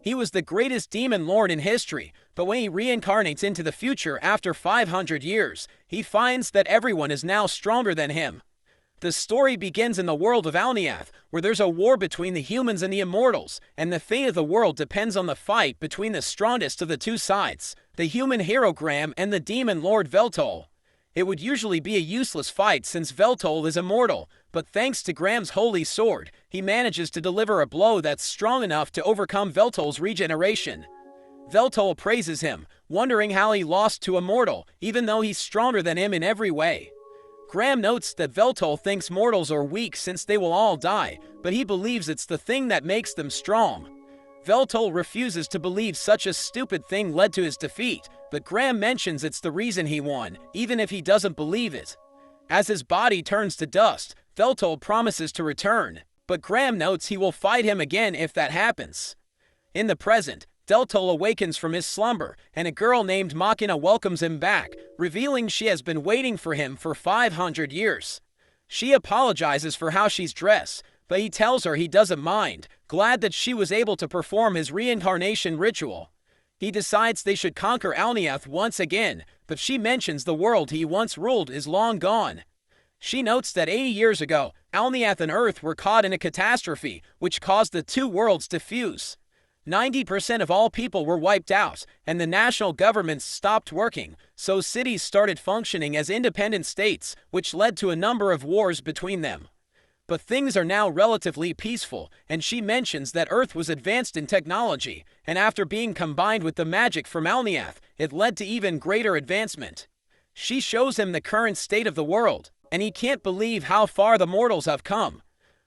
He was the greatest demon lord in history, but when he reincarnates into the future after 500 years, he finds that everyone is now stronger than him. The story begins in the world of Alniath, where there's a war between the humans and the immortals, and the fate of the world depends on the fight between the strongest of the two sides, the human hero Graham and the demon lord Veltol. It would usually be a useless fight since Veltol is immortal, but thanks to Graham's holy sword, he manages to deliver a blow that's strong enough to overcome Veltol's regeneration. Veltol praises him, wondering how he lost to a mortal, even though he's stronger than him in every way. Graham notes that Veltol thinks mortals are weak since they will all die, but he believes it's the thing that makes them strong. Veltol refuses to believe such a stupid thing led to his defeat, but Graham mentions it's the reason he won, even if he doesn't believe it. As his body turns to dust, Veltol promises to return, but Graham notes he will fight him again if that happens. In the present, Veltol awakens from his slumber, and a girl named Machina welcomes him back, revealing she has been waiting for him for 500 years. She apologizes for how she's dressed, but he tells her he doesn't mind, glad that she was able to perform his reincarnation ritual. He decides they should conquer Alniath once again, but she mentions the world he once ruled is long gone. She notes that 80 years ago, Alniath and Earth were caught in a catastrophe, which caused the two worlds to fuse. 90% of all people were wiped out, and the national governments stopped working, so cities started functioning as independent states, which led to a number of wars between them. But things are now relatively peaceful, and she mentions that Earth was advanced in technology, and after being combined with the magic from Alniath, it led to even greater advancement. She shows him the current state of the world, and he can't believe how far the mortals have come.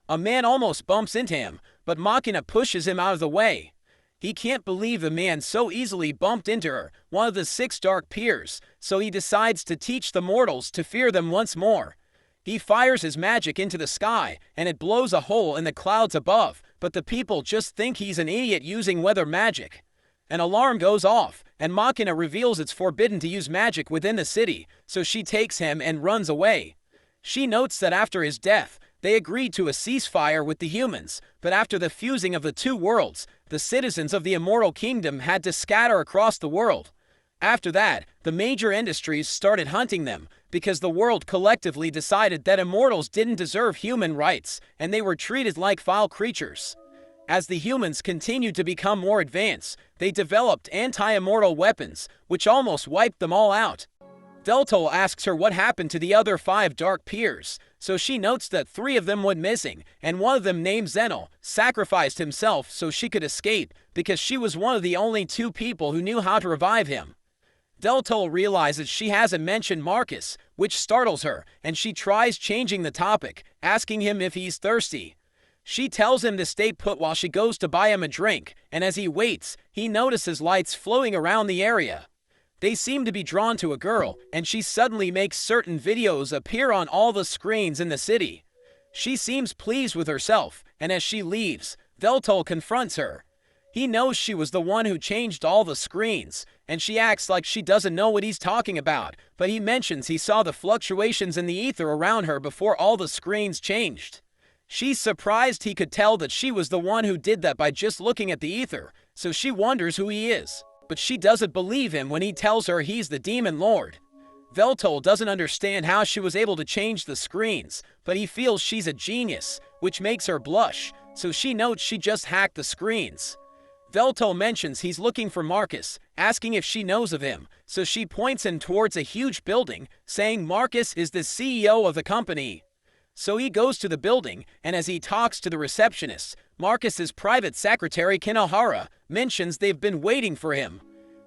A man almost bumps into him, but Machina pushes him out of the way. He can't believe the man so easily bumped into her, one of the 6 dark peers, so he decides to teach the mortals to fear them once more. He fires his magic into the sky, and it blows a hole in the clouds above, but the people just think he's an idiot using weather magic. An alarm goes off, and Machina reveals it's forbidden to use magic within the city, so she takes him and runs away. She notes that after his death, they agreed to a ceasefire with the humans, but after the fusing of the two worlds, the citizens of the Immortal Kingdom had to scatter across the world. After that, the major industries started hunting them, because the world collectively decided that immortals didn't deserve human rights, and they were treated like vile creatures. As the humans continued to become more advanced, they developed anti-immortal weapons, which almost wiped them all out. Veltol asks her what happened to the other 5 dark peers, so she notes that 3 of them went missing, and one of them, named Zenel, sacrificed himself so she could escape, because she was one of the only 2 people who knew how to revive him. Veltol realizes she hasn't mentioned Marcus, which startles her, and she tries changing the topic, asking him if he's thirsty. She tells him to stay put while she goes to buy him a drink, and as he waits, he notices lights floating around the area. They seem to be drawn to a girl, and she suddenly makes certain videos appear on all the screens in the city. She seems pleased with herself, and as she leaves, Veltol confronts her. He knows she was the one who changed all the screens, and she acts like she doesn't know what he's talking about, but he mentions he saw the fluctuations in the ether around her before all the screens changed. She's surprised he could tell that she was the one who did that by just looking at the ether, so she wonders who he is. But she doesn't believe him when he tells her he's the Demon Lord. Veltol doesn't understand how she was able to change the screens, but he feels she's a genius, which makes her blush, so she notes she just hacked the screens. Veltol mentions he's looking for Marcus, asking if she knows of him, so she points him towards a huge building, saying Marcus is the CEO of the company. So he goes to the building, and as he talks to the receptionist, Marcus's private secretary Kinohara mentions they've been waiting for him.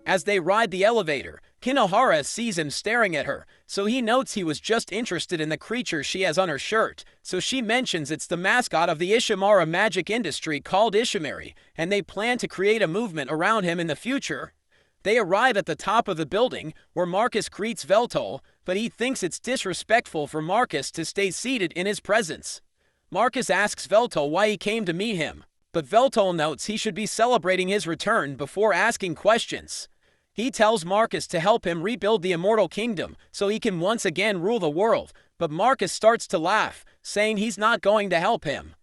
As they ride the elevator, Kinohara sees him staring at her, so he notes he was just interested in the creature she has on her shirt, so she mentions it's the mascot of the Ishimara magic industry called Ishimari, and they plan to create a movement around him in the future. They arrive at the top of the building, where Marcus greets Veltol, but he thinks it's disrespectful for Marcus to stay seated in his presence. Marcus asks Veltol why he came to meet him, but Veltol notes he should be celebrating his return before asking questions. He tells Marcus to help him rebuild the Immortal Kingdom so he can once again rule the world, but Marcus starts to laugh, saying he's not going to help him.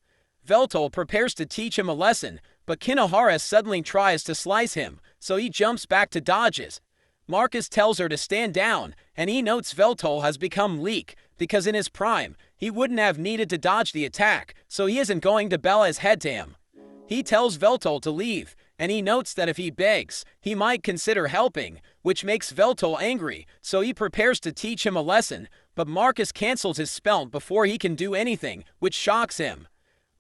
Veltol prepares to teach him a lesson, but Kinohara suddenly tries to slice him, so he jumps back to dodges. Marcus tells her to stand down, and he notes Veltol has become weak, because in his prime, he wouldn't have needed to dodge the attack, so he isn't going to bow his head to him. He tells Veltol to leave, and he notes that if he begs, he might consider helping, which makes Veltol angry, so he prepares to teach him a lesson, but Marcus cancels his spell before he can do anything, which shocks him.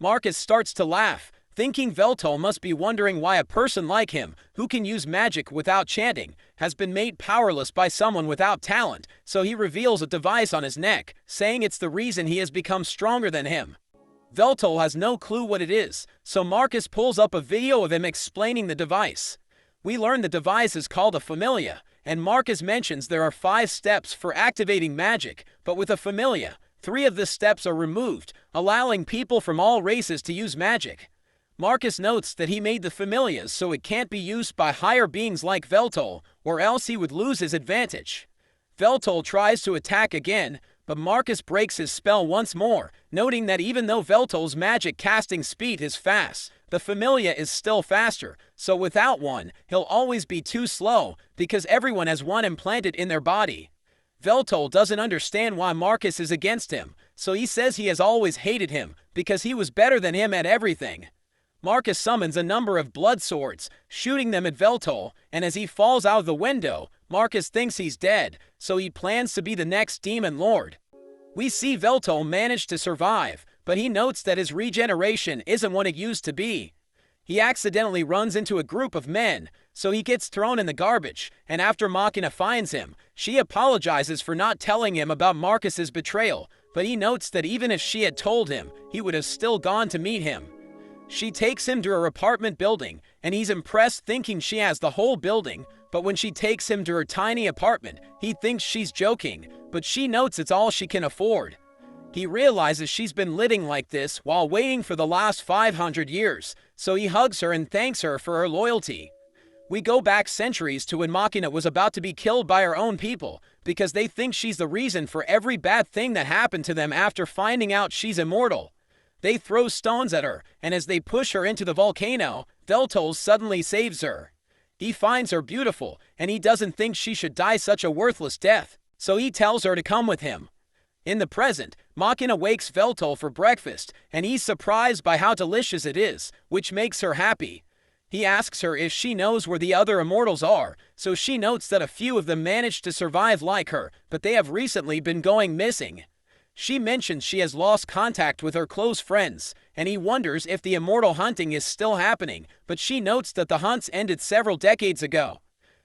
Marcus starts to laugh, thinking Veltol must be wondering why a person like him, who can use magic without chanting, has been made powerless by someone without talent, so he reveals a device on his neck, saying it's the reason he has become stronger than him. Veltol has no clue what it is, so Marcus pulls up a video of him explaining the device. We learn the device is called a familia, and Marcus mentions there are 5 steps for activating magic, but with a familia, 3 of the steps are removed, allowing people from all races to use magic. Marcus notes that he made the familias so it can't be used by higher beings like Veltol, or else he would lose his advantage. Veltol tries to attack again, but Marcus breaks his spell once more, noting that even though Veltol's magic casting speed is fast, the familia is still faster, so without one, he'll always be too slow, because everyone has one implanted in their body. Veltol doesn't understand why Marcus is against him, so he says he has always hated him, because he was better than him at everything. Marcus summons a number of blood swords, shooting them at Veltol, and as he falls out of the window, Marcus thinks he's dead, so he plans to be the next demon lord. We see Veltol manage to survive, but he notes that his regeneration isn't what it used to be. He accidentally runs into a group of men, so he gets thrown in the garbage, and after Machina finds him, she apologizes for not telling him about Marcus's betrayal, but he notes that even if she had told him, he would have still gone to meet him. She takes him to her apartment building, and he's impressed thinking she has the whole building, but when she takes him to her tiny apartment, he thinks she's joking, but she notes it's all she can afford. He realizes she's been living like this while waiting for the last 500 years, so he hugs her and thanks her for her loyalty. We go back centuries to when Machina was about to be killed by her own people, because they think she's the reason for every bad thing that happened to them after finding out she's immortal. They throw stones at her, and as they push her into the volcano, Veltol suddenly saves her. He finds her beautiful, and he doesn't think she should die such a worthless death, so he tells her to come with him. In the present, Machina wakes Veltol for breakfast, and he's surprised by how delicious it is, which makes her happy. He asks her if she knows where the other immortals are, so she notes that a few of them managed to survive like her, but they have recently been going missing. She mentions she has lost contact with her close friends, and he wonders if the immortal hunting is still happening, but she notes that the hunts ended several decades ago.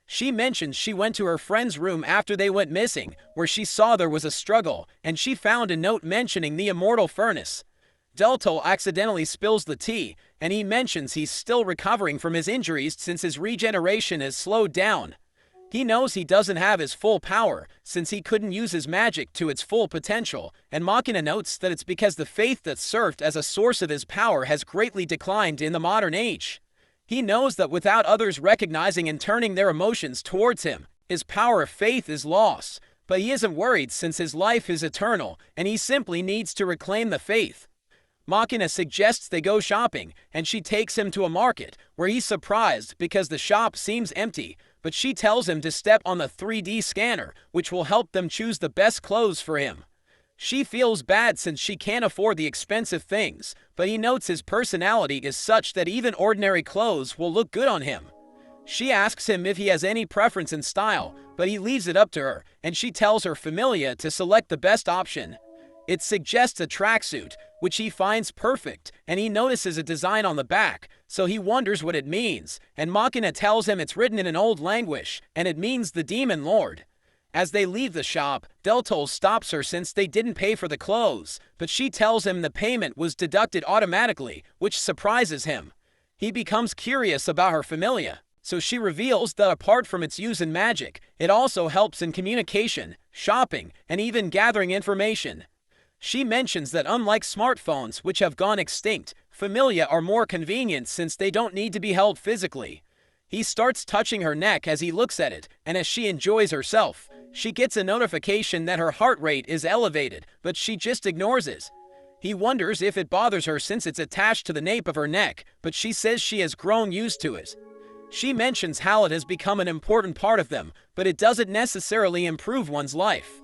She mentions she went to her friend's room after they went missing, where she saw there was a struggle, and she found a note mentioning the immortal furnace. Veltol accidentally spills the tea, and he mentions he's still recovering from his injuries since his regeneration has slowed down. He knows he doesn't have his full power, since he couldn't use his magic to its full potential, and Machina notes that it's because the faith that served as a source of his power has greatly declined in the modern age. He knows that without others recognizing and turning their emotions towards him, his power of faith is lost, but he isn't worried since his life is eternal, and he simply needs to reclaim the faith. Machina suggests they go shopping, and she takes him to a market, where he's surprised because the shop seems empty, but she tells him to step on the 3D scanner, which will help them choose the best clothes for him. She feels bad since she can't afford the expensive things, but he notes his personality is such that even ordinary clothes will look good on him. She asks him if he has any preference in style, but he leaves it up to her, and she tells her familia to select the best option. It suggests a tracksuit, which he finds perfect, and he notices a design on the back, so he wonders what it means, and Machina tells him it's written in an old language, and it means the Demon Lord. As they leave the shop, Veltol stops her since they didn't pay for the clothes, but she tells him the payment was deducted automatically, which surprises him. He becomes curious about her familia, so she reveals that apart from its use in magic, it also helps in communication, shopping, and even gathering information. She mentions that unlike smartphones, which have gone extinct, familia are more convenient since they don't need to be held physically. He starts touching her neck as he looks at it, and as she enjoys herself, she gets a notification that her heart rate is elevated, but she just ignores it. He wonders if it bothers her since it's attached to the nape of her neck, but she says she has grown used to it. She mentions how it has become an important part of them, but it doesn't necessarily improve one's life.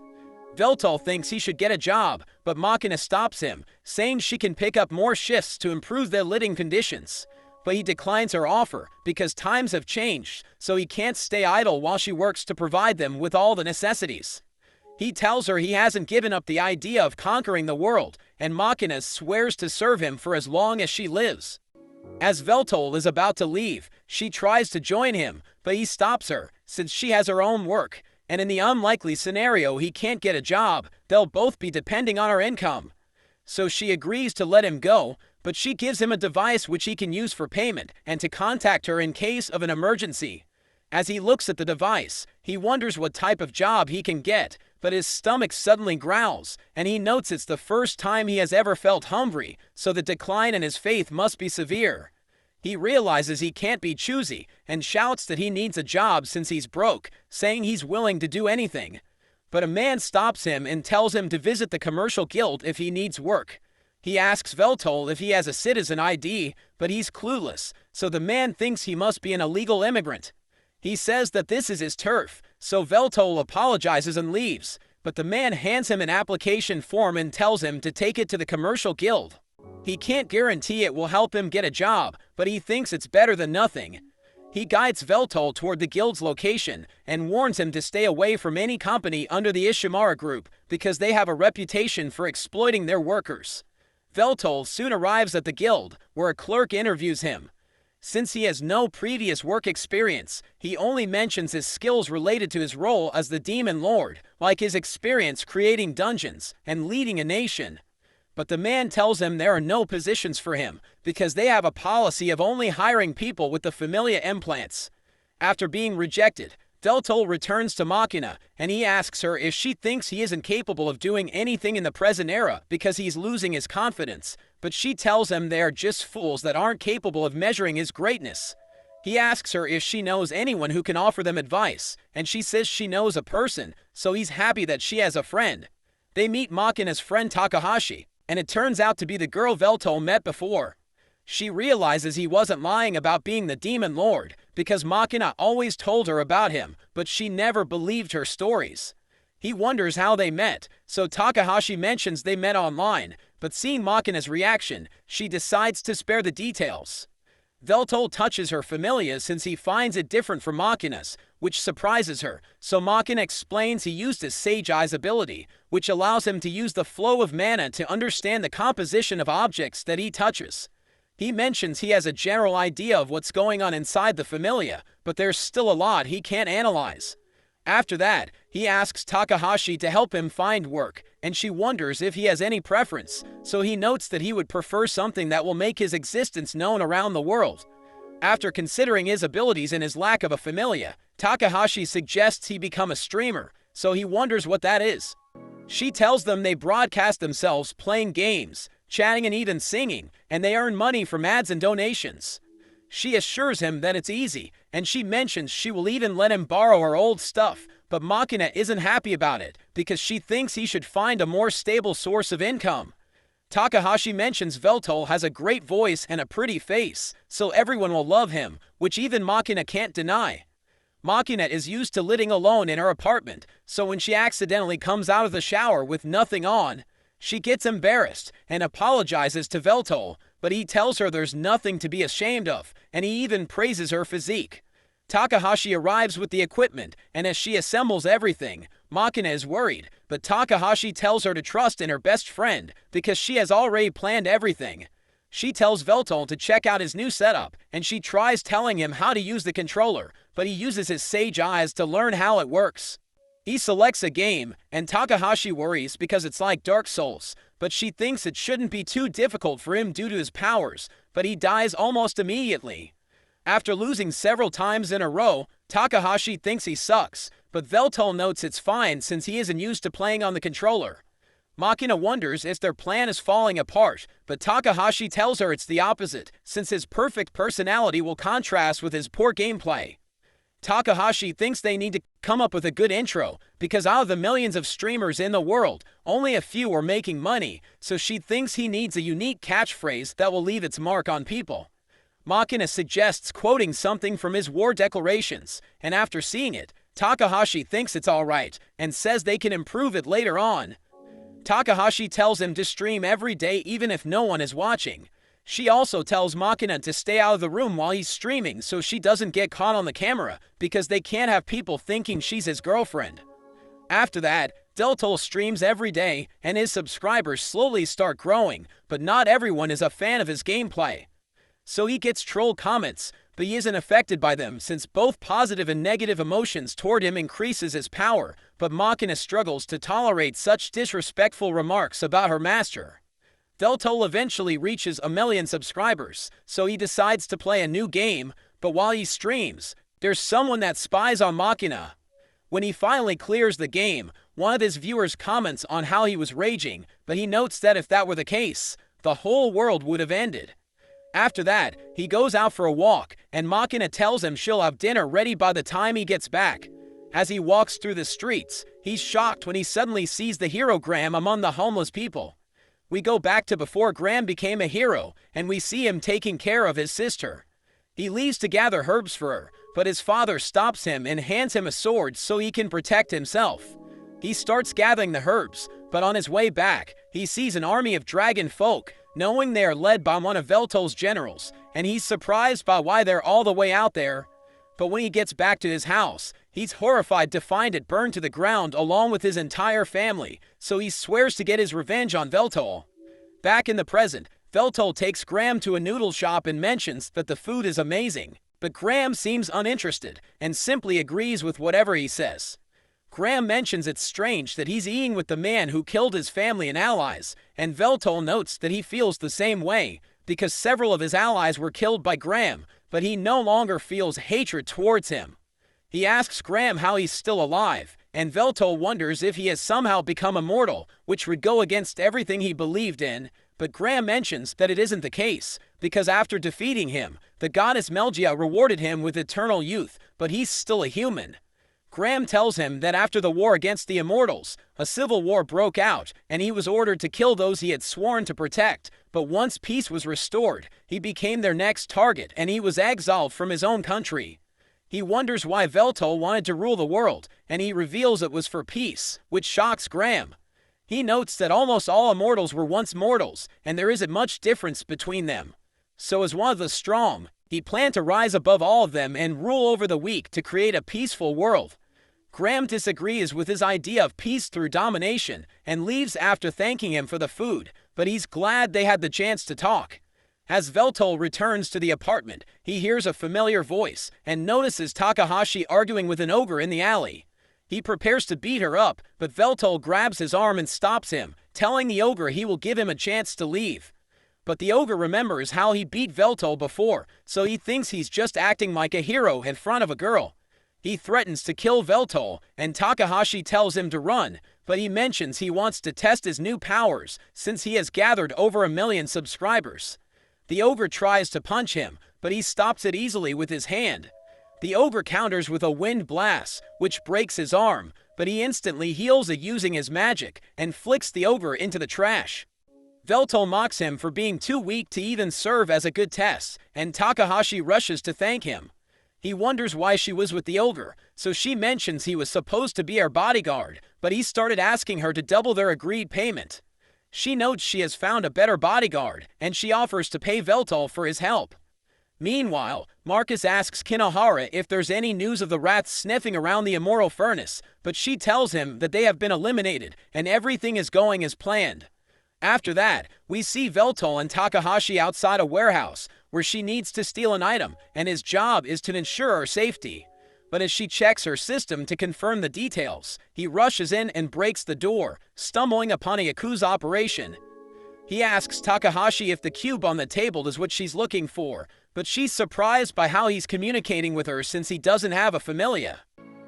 Veltol thinks he should get a job, but Machina stops him, saying she can pick up more shifts to improve their living conditions. But he declines her offer because times have changed, so he can't stay idle while she works to provide them with all the necessities. He tells her he hasn't given up the idea of conquering the world, and Machina swears to serve him for as long as she lives. As Veltol is about to leave, she tries to join him, but he stops her, since she has her own work, and in the unlikely scenario he can't get a job, they'll both be depending on her income. So she agrees to let him go, but she gives him a device which he can use for payment and to contact her in case of an emergency. As he looks at the device, he wonders what type of job he can get, but his stomach suddenly growls, and he notes it's the first time he has ever felt hungry, so the decline in his faith must be severe. He realizes he can't be choosy, and shouts that he needs a job since he's broke, saying he's willing to do anything. But a man stops him and tells him to visit the commercial guild if he needs work. He asks Veltol if he has a citizen ID, but he's clueless, so the man thinks he must be an illegal immigrant. He says that this is his turf, so Veltol apologizes and leaves, but the man hands him an application form and tells him to take it to the commercial guild. He can't guarantee it will help him get a job, but he thinks it's better than nothing. He guides Veltol toward the guild's location and warns him to stay away from any company under the Ishimara group because they have a reputation for exploiting their workers. Veltol soon arrives at the guild, where a clerk interviews him. Since he has no previous work experience, he only mentions his skills related to his role as the Demon Lord, like his experience creating dungeons and leading a nation. But the man tells him there are no positions for him, because they have a policy of only hiring people with the Familia implants. After being rejected, Veltol returns to Machina, and he asks her if she thinks he isn't capable of doing anything in the present era because he's losing his confidence, but she tells him they are just fools that aren't capable of measuring his greatness. He asks her if she knows anyone who can offer them advice, and she says she knows a person, so he's happy that she has a friend. They meet Machina's friend Takahashi, and it turns out to be the girl Veltol met before. She realizes he wasn't lying about being the Demon Lord, because Machina always told her about him, but she never believed her stories. He wonders how they met, so Takahashi mentions they met online, but seeing Machina's reaction, she decides to spare the details. Veltol touches her Familia since he finds it different from Machina's, which surprises her, so Machina explains he used his Sage Eyes ability, which allows him to use the flow of mana to understand the composition of objects that he touches. He mentions he has a general idea of what's going on inside the Familia, but there's still a lot he can't analyze. After that, he asks Takahashi to help him find work, and she wonders if he has any preference, so he notes that he would prefer something that will make his existence known around the world. After considering his abilities and his lack of a Familia, Takahashi suggests he become a streamer, so he wonders what that is. She tells them they broadcast themselves playing games, chatting and even singing, and they earn money from ads and donations. She assures him that it's easy, and she mentions she will even let him borrow her old stuff, but Machina isn't happy about it because she thinks he should find a more stable source of income. Takahashi mentions Veltol has a great voice and a pretty face, so everyone will love him, which even Machina can't deny. Machina is used to living alone in her apartment, so when she accidentally comes out of the shower with nothing on, she gets embarrassed and apologizes to Veltol, but he tells her there's nothing to be ashamed of, and he even praises her physique. Takahashi arrives with the equipment, and as she assembles everything, Machina is worried, but Takahashi tells her to trust in her best friend because she has already planned everything. She tells Veltol to check out his new setup, and she tries telling him how to use the controller, but he uses his Sage Eyes to learn how it works. He selects a game, and Takahashi worries because it's like Dark Souls, but she thinks it shouldn't be too difficult for him due to his powers, but he dies almost immediately. After losing several times in a row, Takahashi thinks he sucks, but Veltol notes it's fine since he isn't used to playing on the controller. Machina wonders if their plan is falling apart, but Takahashi tells her it's the opposite, since his perfect personality will contrast with his poor gameplay. Takahashi thinks they need to come up with a good intro, because out of the millions of streamers in the world, only a few are making money, so she thinks he needs a unique catchphrase that will leave its mark on people. Makina suggests quoting something from his war declarations, and after seeing it, Takahashi thinks it's alright, and says they can improve it later on. Takahashi tells him to stream every day even if no one is watching. She also tells Makina to stay out of the room while he's streaming so she doesn't get caught on the camera, because they can't have people thinking she's his girlfriend. After that, Deltol streams every day, and his subscribers slowly start growing, but not everyone is a fan of his gameplay. So he gets troll comments, but he isn't affected by them since both positive and negative emotions toward him increases his power, but Makina struggles to tolerate such disrespectful remarks about her master. Deltol eventually reaches 1 million subscribers, so he decides to play a new game, but while he streams, there's someone that spies on Makina. When he finally clears the game, one of his viewers comments on how he was raging, but he notes that if that were the case, the whole world would have ended. After that, he goes out for a walk, and Makina tells him she'll have dinner ready by the time he gets back. As he walks through the streets, he's shocked when he suddenly sees the hero Graham among the homeless people. We go back to before Graham became a hero, and we see him taking care of his sister. He leaves to gather herbs for her, but his father stops him and hands him a sword so he can protect himself. He starts gathering the herbs, but on his way back, he sees an army of dragon folk, knowing they are led by one of Veltol's generals, and he's surprised by why they're all the way out there. But when he gets back to his house, he's horrified to find it burned to the ground along with his entire family, so he swears to get his revenge on Veltol. Back in the present, Veltol takes Graham to a noodle shop and mentions that the food is amazing, but Graham seems uninterested and simply agrees with whatever he says. Graham mentions it's strange that he's eating with the man who killed his family and allies, and Veltol notes that he feels the same way, because several of his allies were killed by Graham, but he no longer feels hatred towards him. He asks Graham how he's still alive, and Veltol wonders if he has somehow become immortal, which would go against everything he believed in, but Graham mentions that it isn't the case, because after defeating him, the goddess Melgia rewarded him with eternal youth, but he's still a human. Graham tells him that after the war against the Immortals, a civil war broke out, and he was ordered to kill those he had sworn to protect, but once peace was restored, he became their next target and he was exiled from his own country. He wonders why Veltol wanted to rule the world, and he reveals it was for peace, which shocks Graham. He notes that almost all immortals were once mortals, and there isn't much difference between them. So as one of the strong, he planned to rise above all of them and rule over the weak to create a peaceful world. Graham disagrees with his idea of peace through domination and leaves after thanking him for the food, but he's glad they had the chance to talk. As Veltol returns to the apartment, he hears a familiar voice and notices Takahashi arguing with an ogre in the alley. He prepares to beat her up, but Veltol grabs his arm and stops him, telling the ogre he will give him a chance to leave. But the ogre remembers how he beat Veltol before, so he thinks he's just acting like a hero in front of a girl. He threatens to kill Veltol, and Takahashi tells him to run, but he mentions he wants to test his new powers since he has gathered over 1 million subscribers. The ogre tries to punch him, but he stops it easily with his hand. The ogre counters with a wind blast, which breaks his arm, but he instantly heals it using his magic and flicks the ogre into the trash. Veltol mocks him for being too weak to even serve as a good test, and Takahashi rushes to thank him. He wonders why she was with the ogre, so she mentions he was supposed to be her bodyguard, but he started asking her to double their agreed payment. She notes she has found a better bodyguard, and she offers to pay Veltol for his help. Meanwhile, Marcus asks Kinohara if there's any news of the rats sniffing around the Immortal Furnace, but she tells him that they have been eliminated, and everything is going as planned. After that, we see Veltol and Takahashi outside a warehouse, where she needs to steal an item, and his job is to ensure her safety. But as she checks her system to confirm the details, he rushes in and breaks the door, stumbling upon a Yakuza operation. He asks Takahashi if the cube on the table is what she's looking for, but she's surprised by how he's communicating with her since he doesn't have a familia.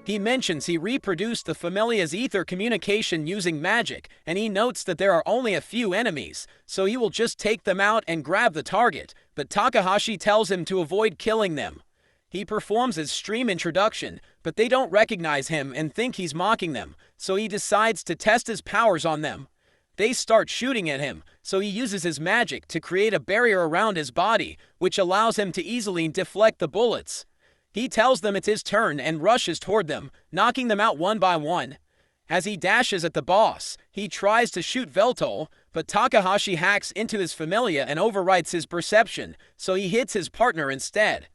He mentions he reproduced the familia's ether communication using magic, and he notes that there are only a few enemies, so he will just take them out and grab the target, but Takahashi tells him to avoid killing them. He performs his stream introduction, but they don't recognize him and think he's mocking them, so he decides to test his powers on them. They start shooting at him, so he uses his magic to create a barrier around his body, which allows him to easily deflect the bullets. He tells them it's his turn and rushes toward them, knocking them out one by one. As he dashes at the boss, he tries to shoot Veltol, but Takahashi hacks into his familia and overwrites his perception, so he hits his partner instead.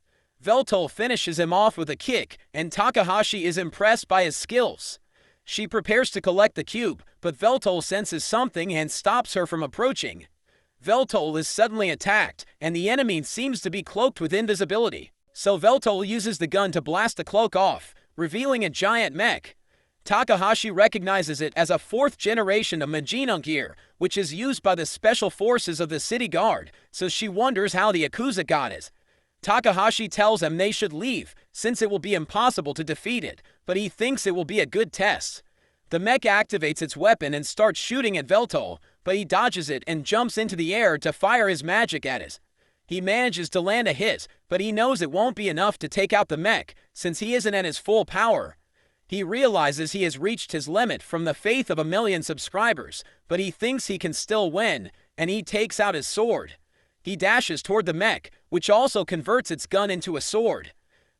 Veltol finishes him off with a kick, and Takahashi is impressed by his skills. She prepares to collect the cube, but Veltol senses something and stops her from approaching. Veltol is suddenly attacked, and the enemy seems to be cloaked with invisibility, so Veltol uses the gun to blast the cloak off, revealing a giant mech. Takahashi recognizes it as a 4th generation of Majinun gear, which is used by the special forces of the city guard, so she wonders how the Yakuza got it. Takahashi tells him they should leave, since it will be impossible to defeat it, but he thinks it will be a good test. The mech activates its weapon and starts shooting at Veltol, but he dodges it and jumps into the air to fire his magic at it. He manages to land a hit, but he knows it won't be enough to take out the mech, since he isn't at his full power. He realizes he has reached his limit from the faith of 1 million subscribers, but he thinks he can still win, and he takes out his sword. He dashes toward the mech, which also converts its gun into a sword.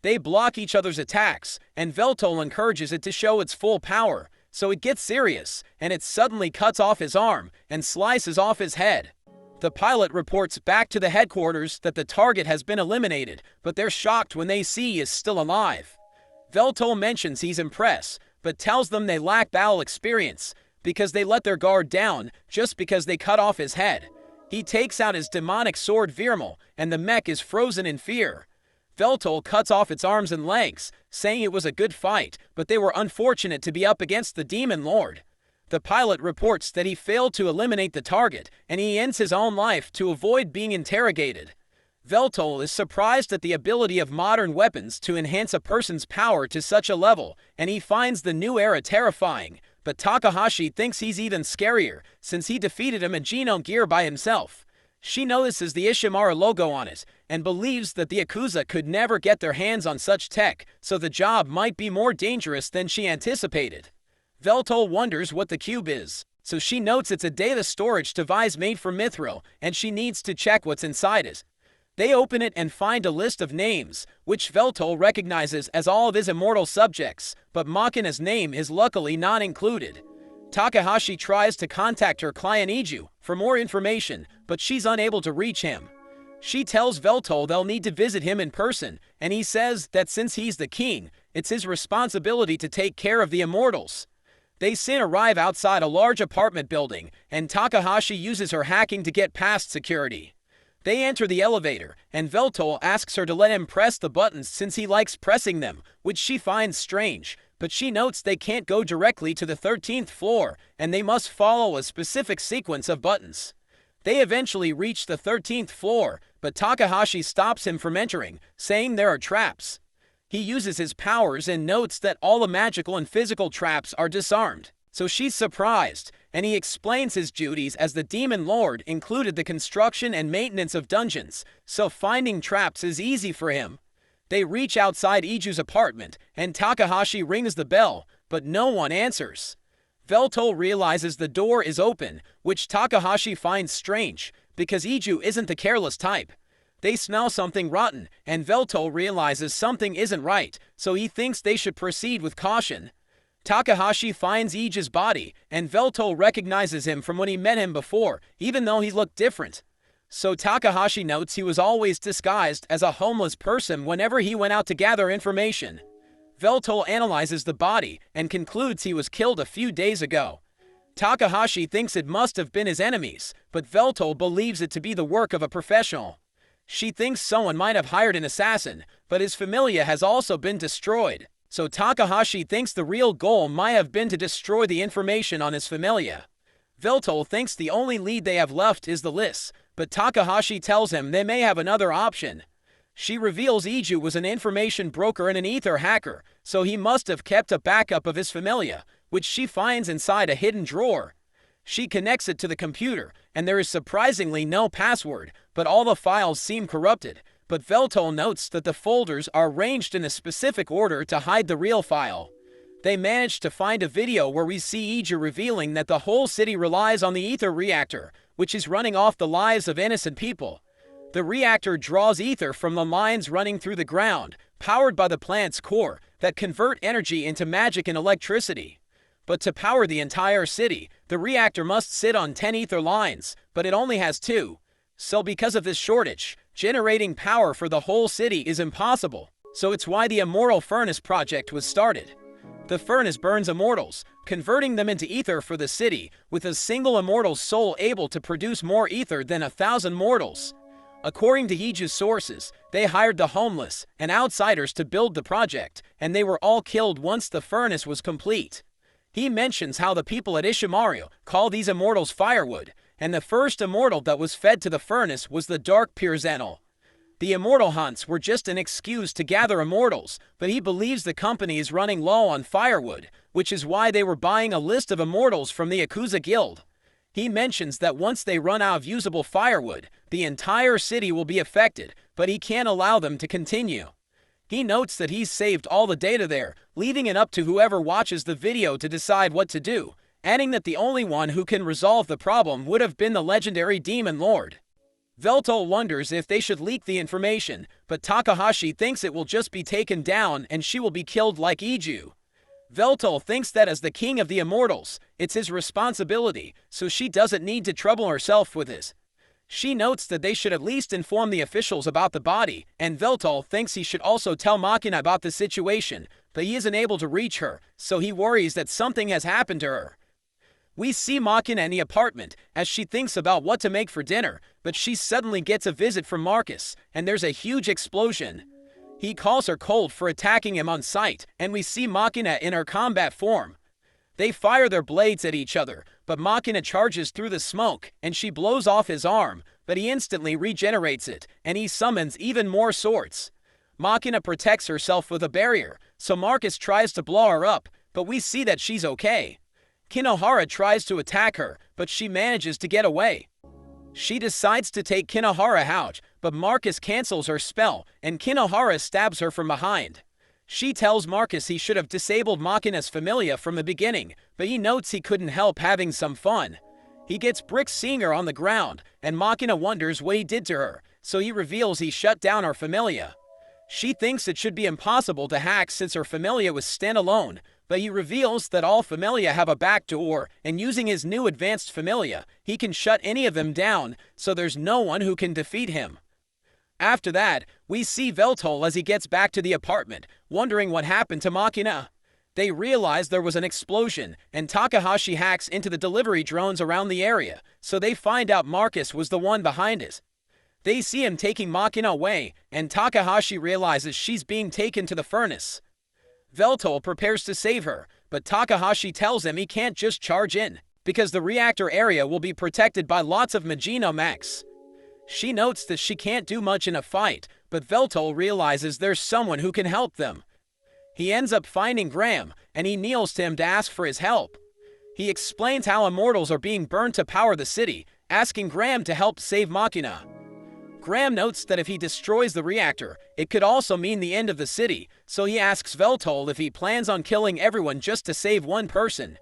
They block each other's attacks, and Veltol encourages it to show its full power, so it gets serious, and it suddenly cuts off his arm and slices off his head. The pilot reports back to the headquarters that the target has been eliminated, but they're shocked when they see he is still alive. Veltol mentions he's impressed, but tells them they lack battle experience, because they let their guard down just because they cut off his head. He takes out his demonic sword Virmal, and the mech is frozen in fear. Veltol cuts off its arms and legs, saying it was a good fight, but they were unfortunate to be up against the Demon Lord. The pilot reports that he failed to eliminate the target, and he ends his own life to avoid being interrogated. Veltol is surprised at the ability of modern weapons to enhance a person's power to such a level, and he finds the new era terrifying, but Takahashi thinks he's even scarier, since he defeated him in Genome Gear by himself. She notices the Ishimara logo on it, and believes that the Yakuza could never get their hands on such tech, so the job might be more dangerous than she anticipated. Veltol wonders what the cube is, so she notes it's a data storage device made for Mithril, and she needs to check what's inside it. They open it and find a list of names, which Veltol recognizes as all of his immortal subjects, but Makina's name is luckily not included. Takahashi tries to contact her client Iju for more information, but she's unable to reach him. She tells Veltol they'll need to visit him in person, and he says that since he's the king, it's his responsibility to take care of the immortals. They soon arrive outside a large apartment building, and Takahashi uses her hacking to get past security. They enter the elevator, and Veltol asks her to let him press the buttons since he likes pressing them, which she finds strange, but she notes they can't go directly to the 13th floor, and they must follow a specific sequence of buttons. They eventually reach the 13th floor, but Takahashi stops him from entering, saying there are traps. He uses his powers and notes that all the magical and physical traps are disarmed, so she's surprised, and he explains his duties as the Demon Lord included the construction and maintenance of dungeons, so finding traps is easy for him. They reach outside Iju's apartment, and Takahashi rings the bell, but no one answers. Veltol realizes the door is open, which Takahashi finds strange, because Iju isn't the careless type. They smell something rotten, and Veltol realizes something isn't right, so he thinks they should proceed with caution. Takahashi finds Iju's body, and Veltol recognizes him from when he met him before, even though he looked different. So Takahashi notes he was always disguised as a homeless person whenever he went out to gather information. Veltol analyzes the body and concludes he was killed a few days ago. Takahashi thinks it must have been his enemies, but Veltol believes it to be the work of a professional. She thinks someone might have hired an assassin, but his familia has also been destroyed. So Takahashi thinks the real goal might have been to destroy the information on his familia. Veltol thinks the only lead they have left is the list, but Takahashi tells him they may have another option. She reveals Iju was an information broker and an ether hacker, so he must have kept a backup of his familia, which she finds inside a hidden drawer. She connects it to the computer, and there is surprisingly no password, but all the files seem corrupted, but Veltol notes that the folders are arranged in a specific order to hide the real file. They managed to find a video where we see Iju revealing that the whole city relies on the ether reactor, which is running off the lives of innocent people. The reactor draws ether from the lines running through the ground, powered by the plant's core, that convert energy into magic and electricity. But to power the entire city, the reactor must sit on 10 ether lines, but it only has 2. So because of this shortage, generating power for the whole city is impossible. So it's why the Immortal Furnace project was started. The furnace burns immortals, converting them into ether for the city, with a single immortal's soul able to produce more ether than 1,000 mortals. According to Iju's sources, they hired the homeless and outsiders to build the project, and they were all killed once the furnace was complete. He mentions how the people at Ishimaru call these immortals firewood, and the first immortal that was fed to the furnace was the Dark Pirzanel. The immortal hunts were just an excuse to gather immortals, but he believes the company is running low on firewood, which is why they were buying a list of immortals from the Yakuza Guild. He mentions that once they run out of usable firewood, the entire city will be affected, but he can't allow them to continue. He notes that he's saved all the data there, leaving it up to whoever watches the video to decide what to do, adding that the only one who can resolve the problem would have been the legendary Demon Lord. Veltol wonders if they should leak the information, but Takahashi thinks it will just be taken down and she will be killed like Iju. Veltol thinks that as the king of the immortals, it's his responsibility, so she doesn't need to trouble herself with this. She notes that they should at least inform the officials about the body, and Veltol thinks he should also tell Makina about the situation, but he isn't able to reach her, so he worries that something has happened to her. We see Makina in the apartment as she thinks about what to make for dinner, but she suddenly gets a visit from Marcus, and there's a huge explosion. He calls her cold for attacking him on sight, and we see Makina in her combat form. They fire their blades at each other, but Makina charges through the smoke, and she blows off his arm, but he instantly regenerates it, and he summons even more swords. Makina protects herself with a barrier, so Marcus tries to blow her up, but we see that she's okay. Kinohara tries to attack her, but she manages to get away. She decides to take Kinohara out, but Marcus cancels her spell, and Kinohara stabs her from behind. She tells Marcus he should have disabled Makina's familia from the beginning, but he notes he couldn't help having some fun. He gets Brick seeing her on the ground, and Makina wonders what he did to her, so he reveals he shut down her familia. She thinks it should be impossible to hack since her familia was standalone, but he reveals that all familia have a backdoor, and using his new advanced familia, he can shut any of them down, so there's no one who can defeat him. After that, we see Veltol as he gets back to the apartment, wondering what happened to Makina. They realize there was an explosion, and Takahashi hacks into the delivery drones around the area, so they find out Marcus was the one behind it. They see him taking Makina away, and Takahashi realizes she's being taken to the furnace. Veltol prepares to save her, but Takahashi tells him he can't just charge in, because the reactor area will be protected by lots of Magino mechs. She notes that she can't do much in a fight, but Veltol realizes there's someone who can help them. He ends up finding Graham, and he kneels to him to ask for his help. He explains how immortals are being burned to power the city, asking Graham to help save Makina. Graham notes that if he destroys the reactor, it could also mean the end of the city, so he asks Veltol if he plans on killing everyone just to save one person.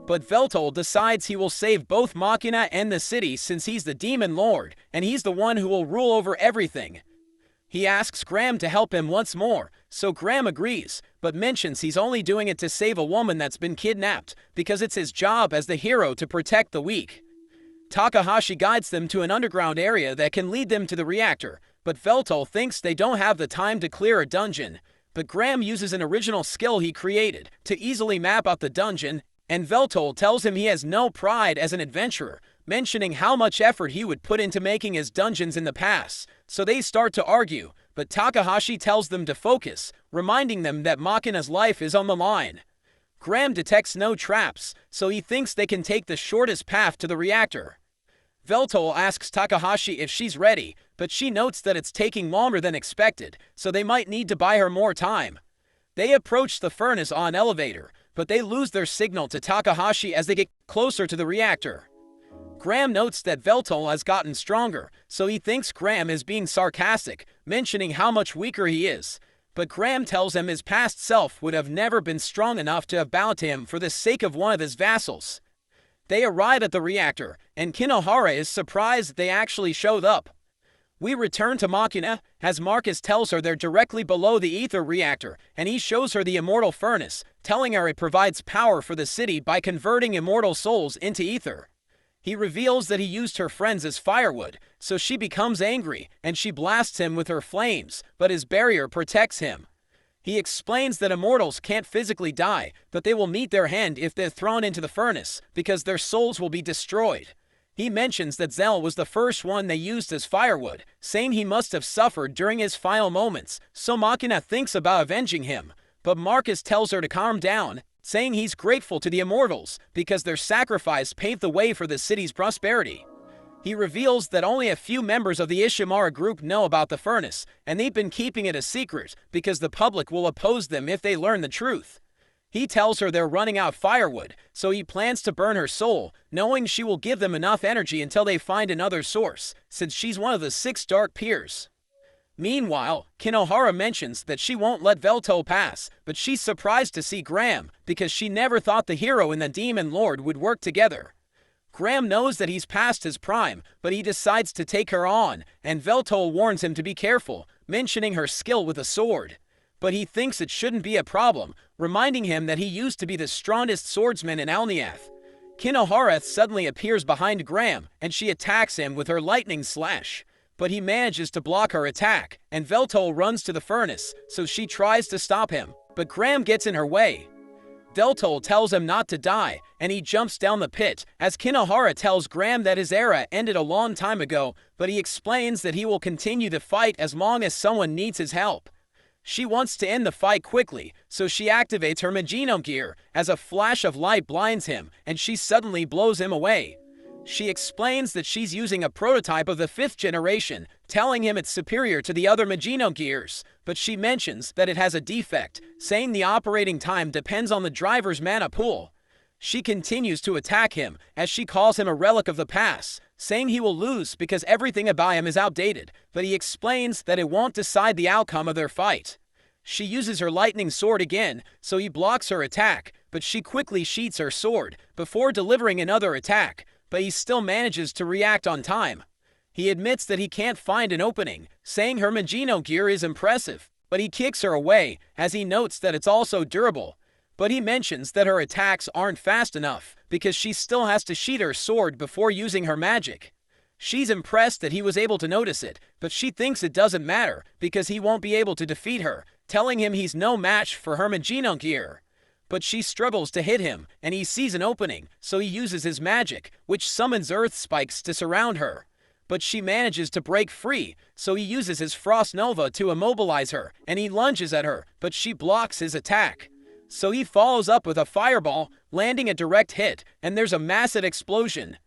But Veltol decides he will save both Makina and the city since he's the Demon Lord, and he's the one who will rule over everything. He asks Graham to help him once more, so Graham agrees, but mentions he's only doing it to save a woman that's been kidnapped, because it's his job as the hero to protect the weak. Takahashi guides them to an underground area that can lead them to the reactor, but Veltol thinks they don't have the time to clear a dungeon. But Graham uses an original skill he created to easily map out the dungeon, and Veltol tells him he has no pride as an adventurer, mentioning how much effort he would put into making his dungeons in the past. So they start to argue, but Takahashi tells them to focus, reminding them that Makina's life is on the line. Graham detects no traps, so he thinks they can take the shortest path to the reactor. Veltol asks Takahashi if she's ready, but she notes that it's taking longer than expected, so they might need to buy her more time. They approach the furnace on an elevator, but they lose their signal to Takahashi as they get closer to the reactor. Graham notes that Veltol has gotten stronger, so he thinks Graham is being sarcastic, mentioning how much weaker he is. But Graham tells him his past self would have never been strong enough to have bowed to him for the sake of one of his vassals. They arrive at the reactor, and Kinohara is surprised that they actually showed up. We return to Machina, as Marcus tells her they're directly below the ether reactor, and he shows her the immortal furnace, telling her it provides power for the city by converting immortal souls into ether. He reveals that he used her friends as firewood, so she becomes angry, and she blasts him with her flames, but his barrier protects him. He explains that immortals can't physically die, but they will meet their end if they're thrown into the furnace, because their souls will be destroyed. He mentions that Zell was the first one they used as firewood, saying he must have suffered during his final moments, so Machina thinks about avenging him. But Marcus tells her to calm down, saying he's grateful to the immortals because their sacrifice paved the way for the city's prosperity. He reveals that only a few members of the Ishimara group know about the furnace, and they've been keeping it a secret because the public will oppose them if they learn the truth. He tells her they're running out of firewood, so he plans to burn her soul, knowing she will give them enough energy until they find another source, since she's one of the 6 Dark Peers. Meanwhile, Kinohara mentions that she won't let Velto pass, but she's surprised to see Graham, because she never thought the hero and the Demon Lord would work together. Graham knows that he's past his prime, but he decides to take her on, and Velto warns him to be careful, mentioning her skill with a sword. But he thinks it shouldn't be a problem, reminding him that he used to be the strongest swordsman in Alniath. Kinohara suddenly appears behind Graham, and she attacks him with her lightning slash. But he manages to block her attack, and Velto runs to the furnace, so she tries to stop him, but Graham gets in her way. Velto tells him not to die, and he jumps down the pit, as Kinohara tells Graham that his era ended a long time ago, but he explains that he will continue to fight as long as someone needs his help. She wants to end the fight quickly, so she activates her Magino gear, as a flash of light blinds him, and she suddenly blows him away. She explains that she's using a prototype of the 5th generation, telling him it's superior to the other Magino gears, but she mentions that it has a defect, saying the operating time depends on the driver's mana pool. She continues to attack him, as she calls him a relic of the past, saying he will lose because everything about him is outdated, but he explains that it won't decide the outcome of their fight. She uses her lightning sword again, so he blocks her attack, but she quickly sheaths her sword, before delivering another attack, but he still manages to react on time. He admits that he can't find an opening, saying her Magino gear is impressive, but he kicks her away, as he notes that it's also durable. But he mentions that her attacks aren't fast enough, because she still has to sheath her sword before using her magic. She's impressed that he was able to notice it, but she thinks it doesn't matter, because he won't be able to defeat her, telling him he's no match for her Magino gear. But she struggles to hit him, and he sees an opening, so he uses his magic, which summons earth spikes to surround her. But she manages to break free, so he uses his Frost Nova to immobilize her, and he lunges at her, but she blocks his attack. So he follows up with a fireball, landing a direct hit, and there's a massive explosion.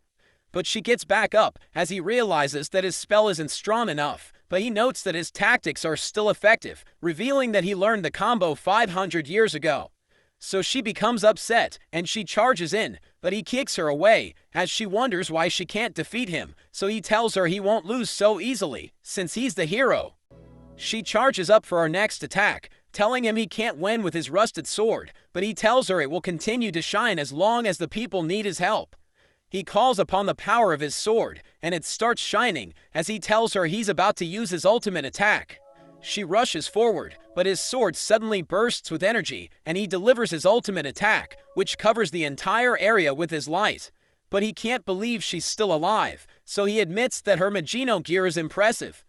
But she gets back up, as he realizes that his spell isn't strong enough, but he notes that his tactics are still effective, revealing that he learned the combo 500 years ago. So she becomes upset, and she charges in, but he kicks her away, as she wonders why she can't defeat him, so he tells her he won't lose so easily, since he's the hero. She charges up for her next attack, telling him he can't win with his rusted sword, but he tells her it will continue to shine as long as the people need his help. He calls upon the power of his sword, and it starts shining, as he tells her he's about to use his ultimate attack. She rushes forward, but his sword suddenly bursts with energy, and he delivers his ultimate attack, which covers the entire area with his light. But he can't believe she's still alive, so he admits that her Magino gear is impressive.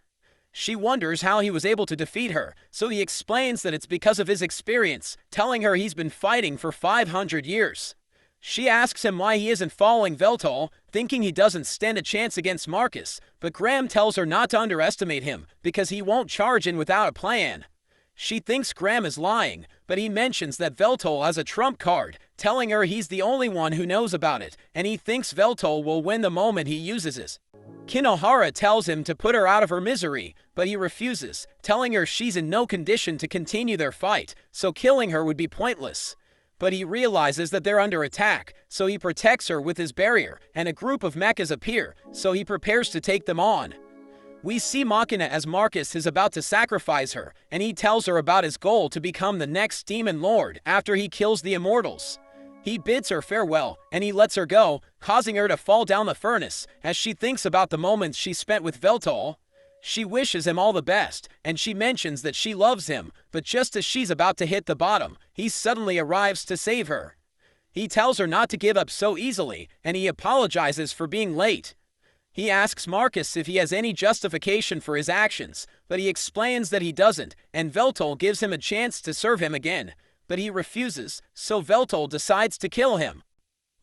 She wonders how he was able to defeat her, so he explains that it's because of his experience, telling her he's been fighting for 500 years. She asks him why he isn't following Veltol, thinking he doesn't stand a chance against Marcus, but Graham tells her not to underestimate him, because he won't charge in without a plan. She thinks Graham is lying, but he mentions that Veltol has a trump card, telling her he's the only one who knows about it, and he thinks Veltol will win the moment he uses it. Kinohara tells him to put her out of her misery, but he refuses, telling her she's in no condition to continue their fight, so killing her would be pointless. But he realizes that they're under attack, so he protects her with his barrier, and a group of mechas appear, so he prepares to take them on. We see Machina as Marcus is about to sacrifice her, and he tells her about his goal to become the next demon lord after he kills the immortals. He bids her farewell, and he lets her go, causing her to fall down the furnace as she thinks about the moments she spent with Veltol. She wishes him all the best, and she mentions that she loves him, but just as she's about to hit the bottom, he suddenly arrives to save her. He tells her not to give up so easily, and he apologizes for being late. He asks Marcus if he has any justification for his actions, but he explains that he doesn't, and Veltol gives him a chance to serve him again, but he refuses, so Veltol decides to kill him.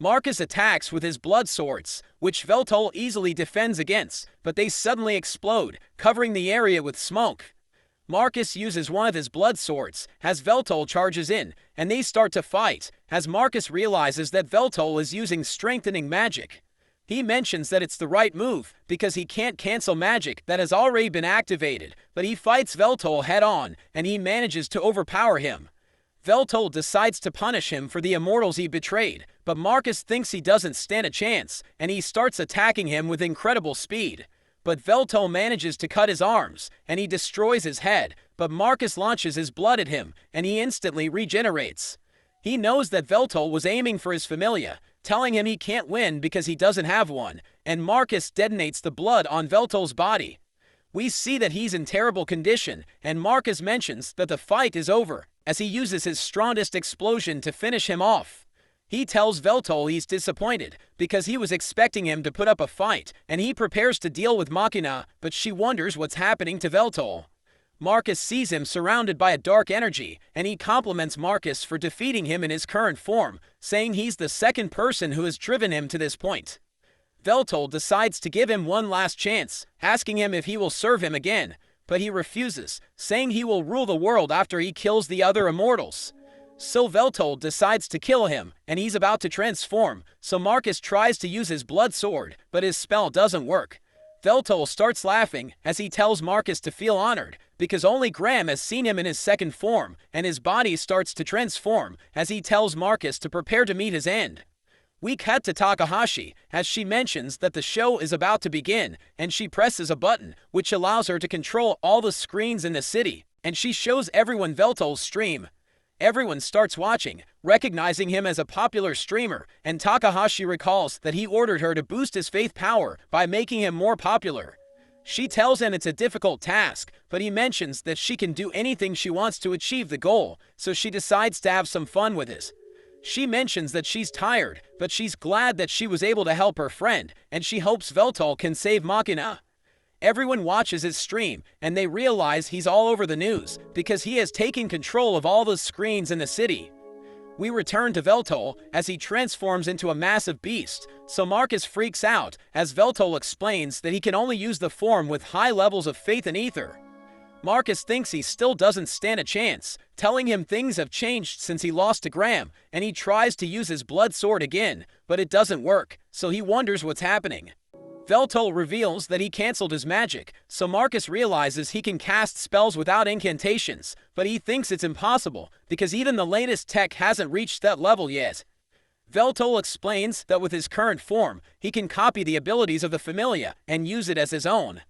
Marcus attacks with his blood swords, which Veltol easily defends against, but they suddenly explode, covering the area with smoke. Marcus uses one of his blood swords as Veltol charges in, and they start to fight, as Marcus realizes that Veltol is using strengthening magic. He mentions that it's the right move because he can't cancel magic that has already been activated, but he fights Veltol head-on, and he manages to overpower him. Veltol decides to punish him for the immortals he betrayed, but Marcus thinks he doesn't stand a chance, and he starts attacking him with incredible speed. But Veltol manages to cut his arms, and he destroys his head, but Marcus launches his blood at him, and he instantly regenerates. He knows that Veltol was aiming for his familia, telling him he can't win because he doesn't have one, and Marcus detonates the blood on Veltol's body. We see that he's in terrible condition, and Marcus mentions that the fight is over, as he uses his strongest explosion to finish him off. He tells Veltol he's disappointed, because he was expecting him to put up a fight, and he prepares to deal with Machina, but she wonders what's happening to Veltol. Marcus sees him surrounded by a dark energy, and he compliments Marcus for defeating him in his current form, saying he's the second person who has driven him to this point. Veltol decides to give him one last chance, asking him if he will serve him again, but he refuses, saying he will rule the world after he kills the other immortals. So Veltol decides to kill him, and he's about to transform, so Marcus tries to use his blood sword, but his spell doesn't work. Veltol starts laughing as he tells Marcus to feel honored, because only Graham has seen him in his second form, and his body starts to transform as he tells Marcus to prepare to meet his end. We cut to Takahashi as she mentions that the show is about to begin, and she presses a button which allows her to control all the screens in the city, and she shows everyone Veltol's stream. Everyone starts watching, recognizing him as a popular streamer, and Takahashi recalls that he ordered her to boost his faith power by making him more popular. She tells him it's a difficult task, but he mentions that she can do anything she wants to achieve the goal, so she decides to have some fun with this. She mentions that she's tired, but she's glad that she was able to help her friend, and she hopes Veltol can save Machina. Everyone watches his stream, and they realize he's all over the news, because he has taken control of all the screens in the city. We return to Veltol as he transforms into a massive beast, so Marcus freaks out as Veltol explains that he can only use the form with high levels of faith and ether. Marcus thinks he still doesn't stand a chance, telling him things have changed since he lost to Graham, and he tries to use his blood sword again, but it doesn't work, so he wonders what's happening. Veltol reveals that he cancelled his magic, so Marcus realizes he can cast spells without incantations, but he thinks it's impossible, because even the latest tech hasn't reached that level yet. Veltol explains that with his current form, he can copy the abilities of the Familia and use it as his own.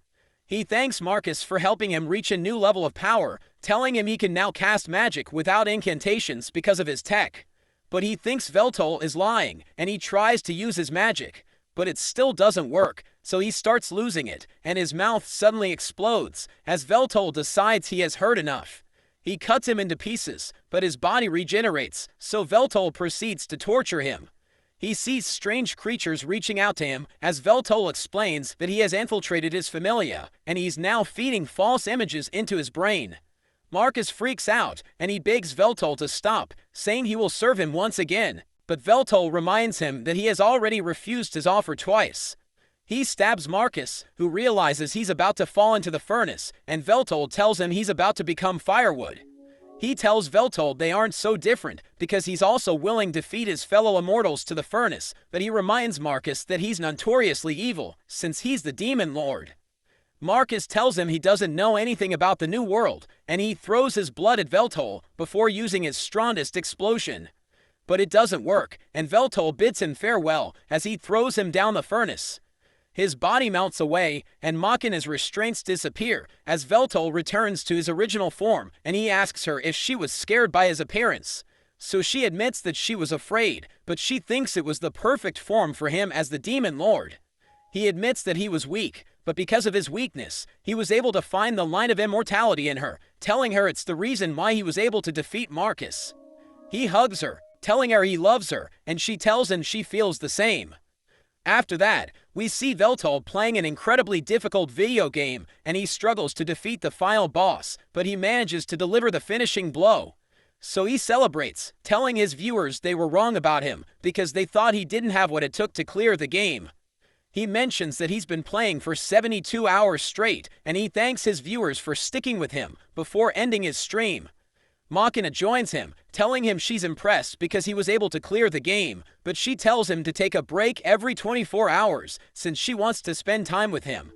He thanks Marcus for helping him reach a new level of power, telling him he can now cast magic without incantations because of his tech. But he thinks Veltol is lying, and he tries to use his magic, but it still doesn't work, so he starts losing it, and his mouth suddenly explodes, as Veltol decides he has heard enough. He cuts him into pieces, but his body regenerates, so Veltol proceeds to torture him. He sees strange creatures reaching out to him as Veltol explains that he has infiltrated his Familia, and he's now feeding false images into his brain. Marcus freaks out, and he begs Veltol to stop, saying he will serve him once again, but Veltol reminds him that he has already refused his offer twice. He stabs Marcus, who realizes he's about to fall into the furnace, and Veltol tells him he's about to become firewood. He tells Veltol they aren't so different because he's also willing to feed his fellow immortals to the furnace, but he reminds Marcus that he's notoriously evil, since he's the demon lord. Marcus tells him he doesn't know anything about the new world, and he throws his blood at Veltol before using his strongest explosion. But it doesn't work, and Veltol bids him farewell as he throws him down the furnace. His body melts away, and Machina's restraints disappear as Veltol returns to his original form, and he asks her if she was scared by his appearance. So she admits that she was afraid, but she thinks it was the perfect form for him as the Demon Lord. He admits that he was weak, but because of his weakness, he was able to find the line of immortality in her, telling her it's the reason why he was able to defeat Marcus. He hugs her, telling her he loves her, and she tells him she feels the same. After that, we see Veltol playing an incredibly difficult video game, and he struggles to defeat the final boss, but he manages to deliver the finishing blow. So he celebrates, telling his viewers they were wrong about him because they thought he didn't have what it took to clear the game. He mentions that he's been playing for 72 hours straight, and he thanks his viewers for sticking with him before ending his stream. Machina joins him, telling him she's impressed because he was able to clear the game, but she tells him to take a break every 24 hours since she wants to spend time with him.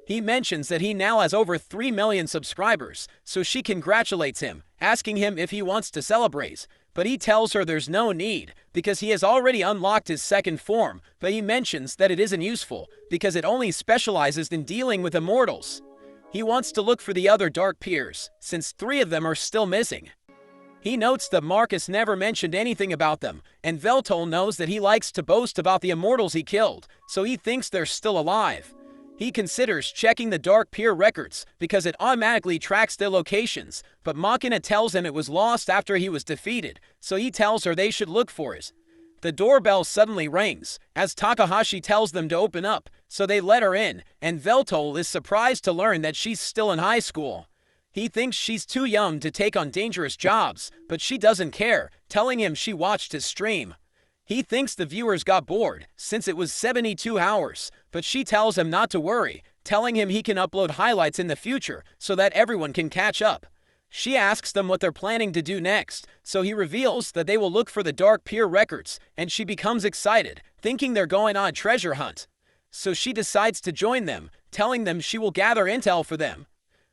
He mentions that he now has over 3 million subscribers, so she congratulates him, asking him if he wants to celebrate, but he tells her there's no need because he has already unlocked his second form, but he mentions that it isn't useful because it only specializes in dealing with immortals. He wants to look for the other Dark Peers, since 3 of them are still missing. He notes that Marcus never mentioned anything about them, and Veltol knows that he likes to boast about the immortals he killed, so he thinks they're still alive. He considers checking the Dark Peer records because it automatically tracks their locations, but Machina tells him it was lost after he was defeated, so he tells her they should look for it. The doorbell suddenly rings, as Takahashi tells them to open up, so they let her in, and Veltol is surprised to learn that she's still in high school. He thinks she's too young to take on dangerous jobs, but she doesn't care, telling him she watched his stream. He thinks the viewers got bored, since it was 72 hours, but she tells him not to worry, telling him he can upload highlights in the future so that everyone can catch up. She asks them what they're planning to do next, so he reveals that they will look for the Dark Peer records, and she becomes excited, thinking they're going on a treasure hunt. So she decides to join them, telling them she will gather intel for them.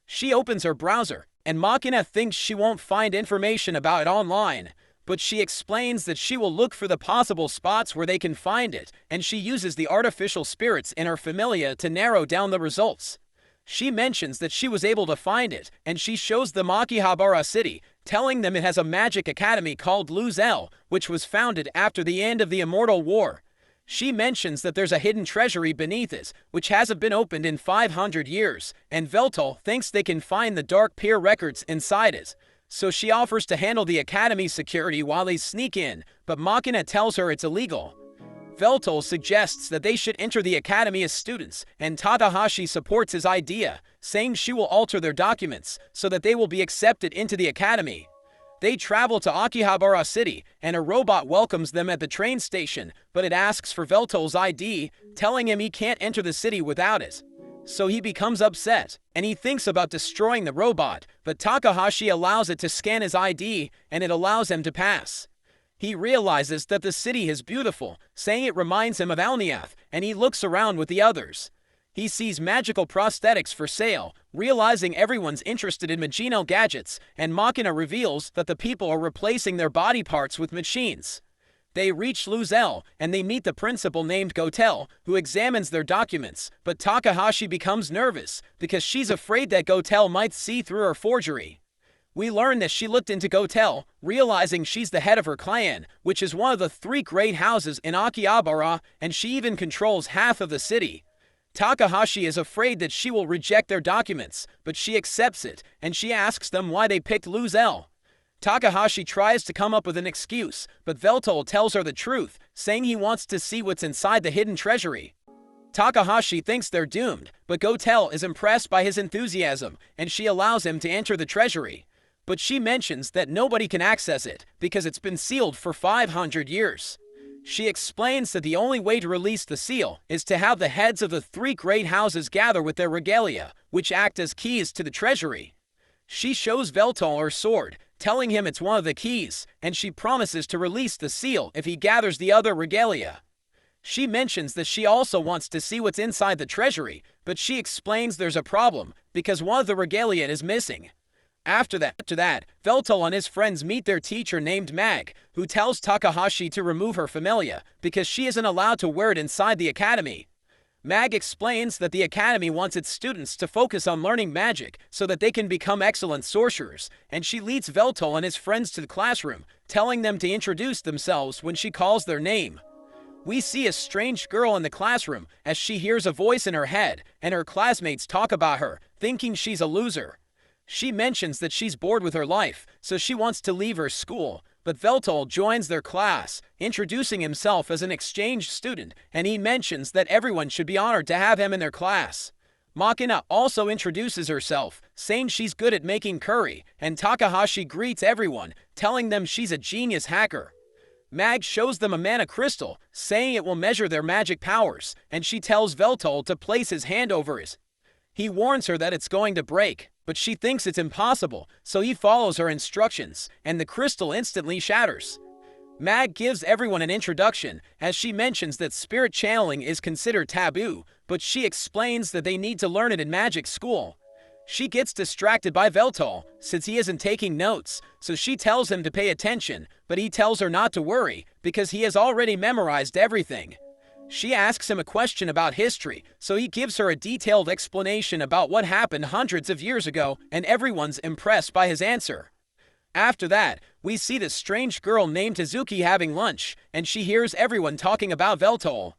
She opens her browser, and Machina thinks she won't find information about it online, but she explains that she will look for the possible spots where they can find it, and she uses the artificial spirits in her familia to narrow down the results. She mentions that she was able to find it, and she shows them Akihabara City, telling them it has a magic academy called else, which was founded after the end of the Immortal War. She mentions that there's a hidden treasury beneath it, which hasn't been opened in 500 years, and Veltol thinks they can find the Dark Peer records inside it. So she offers to handle the academy security while they sneak in, but Machina tells her it's illegal. Veltol suggests that they should enter the academy as students, and Takahashi supports his idea, saying she will alter their documents so that they will be accepted into the academy. They travel to Akihabara City, and a robot welcomes them at the train station, but it asks for Veltol's ID, telling him he can't enter the city without it. So he becomes upset, and he thinks about destroying the robot, but Takahashi allows it to scan his ID, and it allows him to pass. He realizes that the city is beautiful, saying it reminds him of Alniath, and he looks around with the others. He sees magical prosthetics for sale, realizing everyone's interested in machinal gadgets, and Machina reveals that the people are replacing their body parts with machines. They reach else, and they meet the principal named Gotel, who examines their documents, but Takahashi becomes nervous because she's afraid that Gotel might see through her forgery. We learn that she looked into Gotel, realizing she's the head of her clan, which is one of the 3 great houses in Akihabara, and she even controls half of the city. Takahashi is afraid that she will reject their documents, but she accepts it, and she asks them why they picked else. Takahashi tries to come up with an excuse, but Veltol tells her the truth, saying he wants to see what's inside the hidden treasury. Takahashi thinks they're doomed, but Gotel is impressed by his enthusiasm, and she allows him to enter the treasury. But she mentions that nobody can access it, because it's been sealed for 500 years. She explains that the only way to release the seal is to have the heads of the 3 great houses gather with their regalia, which act as keys to the treasury. She shows Veltol her sword, telling him it's one of the keys, and she promises to release the seal if he gathers the other regalia. She mentions that she also wants to see what's inside the treasury, but she explains there's a problem, because one of the regalia is missing. After that, Veltol and his friends meet their teacher named Mag, who tells Takahashi to remove her familia, because she isn't allowed to wear it inside the academy. Mag explains that the academy wants its students to focus on learning magic so that they can become excellent sorcerers, and she leads Veltol and his friends to the classroom, telling them to introduce themselves when she calls their name. We see a strange girl in the classroom as she hears a voice in her head, and her classmates talk about her, thinking she's a loser. She mentions that she's bored with her life, so she wants to leave her school, but Veltol joins their class, introducing himself as an exchange student, and he mentions that everyone should be honored to have him in their class. Makina also introduces herself, saying she's good at making curry, and Takahashi greets everyone, telling them she's a genius hacker. Mag shows them a mana crystal, saying it will measure their magic powers, and she tells Veltol to place his hand over his. He warns her that it's going to break, but she thinks it's impossible, so he follows her instructions, and the crystal instantly shatters. Mag gives everyone an introduction, as she mentions that spirit channeling is considered taboo, but she explains that they need to learn it in magic school. She gets distracted by Veltol, since he isn't taking notes, so she tells him to pay attention, but he tells her not to worry, because he has already memorized everything. She asks him a question about history, so he gives her a detailed explanation about what happened hundreds of years ago, and everyone's impressed by his answer. After that, we see this strange girl named Hazuki having lunch, and she hears everyone talking about Veltol.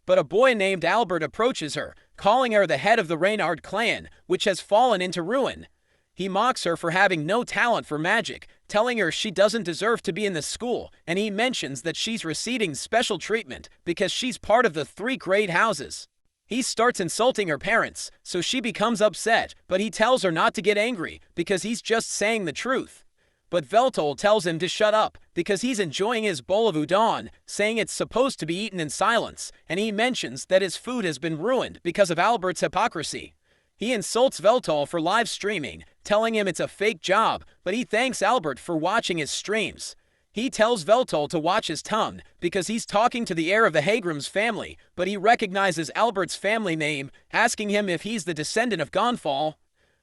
But a boy named Albert approaches her, calling her the head of the Reynard clan, which has fallen into ruin. He mocks her for having no talent for magic, telling her she doesn't deserve to be in the school, and he mentions that she's receiving special treatment because she's part of the 3 great houses. He starts insulting her parents, so she becomes upset, but he tells her not to get angry because he's just saying the truth. But Veltol tells him to shut up because he's enjoying his bowl of udon, saying it's supposed to be eaten in silence, and he mentions that his food has been ruined because of Albert's hypocrisy. He insults Veltol for live streaming, telling him it's a fake job, but he thanks Albert for watching his streams. He tells Veltol to watch his tongue because he's talking to the heir of the Hagrams family, but he recognizes Albert's family name, asking him if he's the descendant of Gonfall.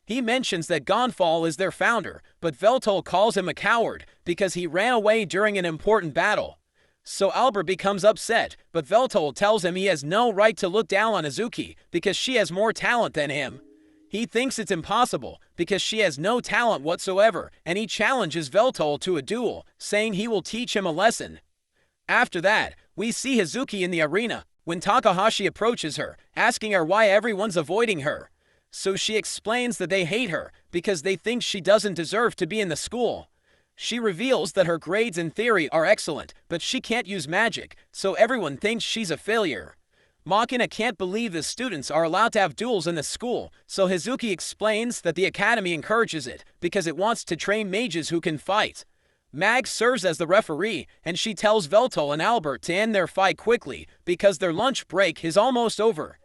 He mentions that Gonfall is their founder, but Veltol calls him a coward because he ran away during an important battle. So Albert becomes upset, but Veltol tells him he has no right to look down on Hazuki because she has more talent than him. He thinks it's impossible because she has no talent whatsoever, and he challenges Veltol to a duel, saying he will teach him a lesson. After that, we see Hazuki in the arena when Takahashi approaches her, asking her why everyone's avoiding her. So she explains that they hate her because they think she doesn't deserve to be in the school. She reveals that her grades in theory are excellent, but she can't use magic, so everyone thinks she's a failure. Makina can't believe the students are allowed to have duels in the school, so Hazuki explains that the academy encourages it because it wants to train mages who can fight. Mag serves as the referee, and she tells Veltol and Albert to end their fight quickly because their lunch break is almost over.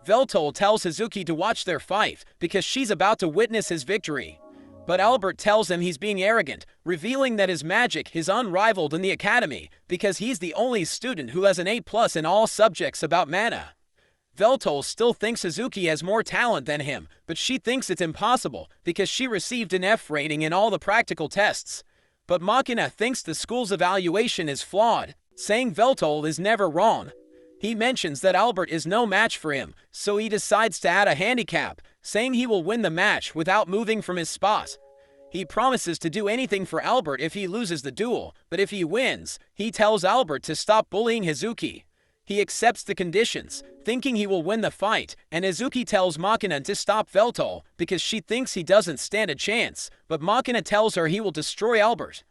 Veltol tells Hazuki to watch their fight because she's about to witness his victory. But Albert tells him he's being arrogant, revealing that his magic is unrivaled in the academy because he's the only student who has an A+ in all subjects about mana. Veltol still thinks Hazuki has more talent than him, but she thinks it's impossible because she received an F rating in all the practical tests. But Makina thinks the school's evaluation is flawed, saying Veltol is never wrong. He mentions that Albert is no match for him, so he decides to add a handicap, saying he will win the match without moving from his spot. He promises to do anything for Albert if he loses the duel, but if he wins, he tells Albert to stop bullying Hazuki. He accepts the conditions, thinking he will win the fight, and Hazuki tells Makina to stop Veltol because she thinks he doesn't stand a chance, but Makina tells her he will destroy Albert.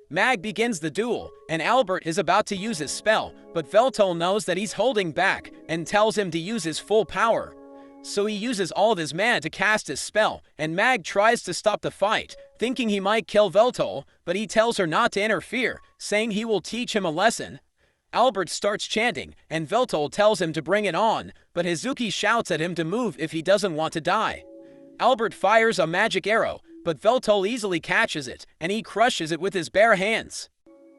Mag begins the duel, and Albert is about to use his spell, but Veltol knows that he's holding back and tells him to use his full power. So he uses all of his mana to cast his spell, and Mag tries to stop the fight, thinking he might kill Veltol, but he tells her not to interfere, saying he will teach him a lesson. Albert starts chanting, and Veltol tells him to bring it on, but Hazuki shouts at him to move if he doesn't want to die. Albert fires a magic arrow, but Veltol easily catches it, and he crushes it with his bare hands.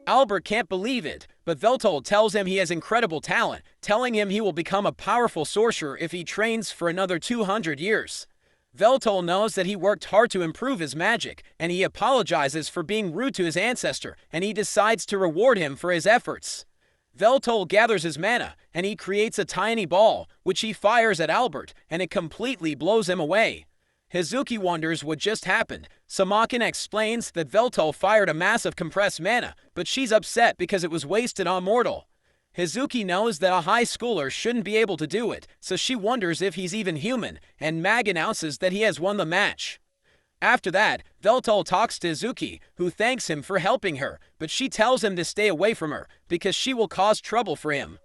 Albert can't believe it, but Veltol tells him he has incredible talent, telling him he will become a powerful sorcerer if he trains for another 200 years. Veltol knows that he worked hard to improve his magic, and he apologizes for being rude to his ancestor, and he decides to reward him for his efforts. Veltol gathers his mana, and he creates a tiny ball, which he fires at Albert, and it completely blows him away. Hazuki wonders what just happened, so Makina explains that Veltol fired a massive compressed mana, but she's upset because it was wasted on Mortal. Hazuki knows that a high schooler shouldn't be able to do it, so she wonders if he's even human, and Mag announces that he has won the match. After that, Veltol talks to Hazuki, who thanks him for helping her, but she tells him to stay away from her, because she will cause trouble for him.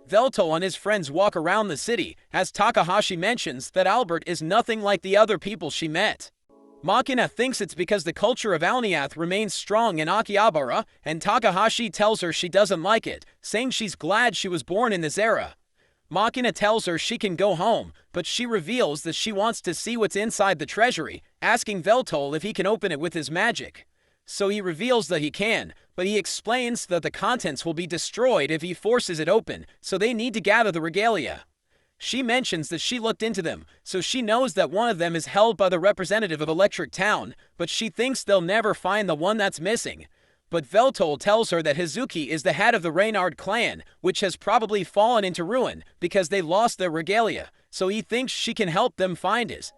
Veltol and his friends walk around the city, as Takahashi mentions that Albert is nothing like the other people she met. Makina thinks it's because the culture of Alniath remains strong in Akihabara, and Takahashi tells her she doesn't like it, saying she's glad she was born in this era. Makina tells her she can go home, but she reveals that she wants to see what's inside the treasury, asking Veltol if he can open it with his magic. So he reveals that he can, but he explains that the contents will be destroyed if he forces it open, so they need to gather the regalia. She mentions that she looked into them, so she knows that one of them is held by the representative of Electric Town, but she thinks they'll never find the one that's missing. But Veltol tells her that Hazuki is the head of the Reynard clan, which has probably fallen into ruin because they lost their regalia, so he thinks she can help them find it.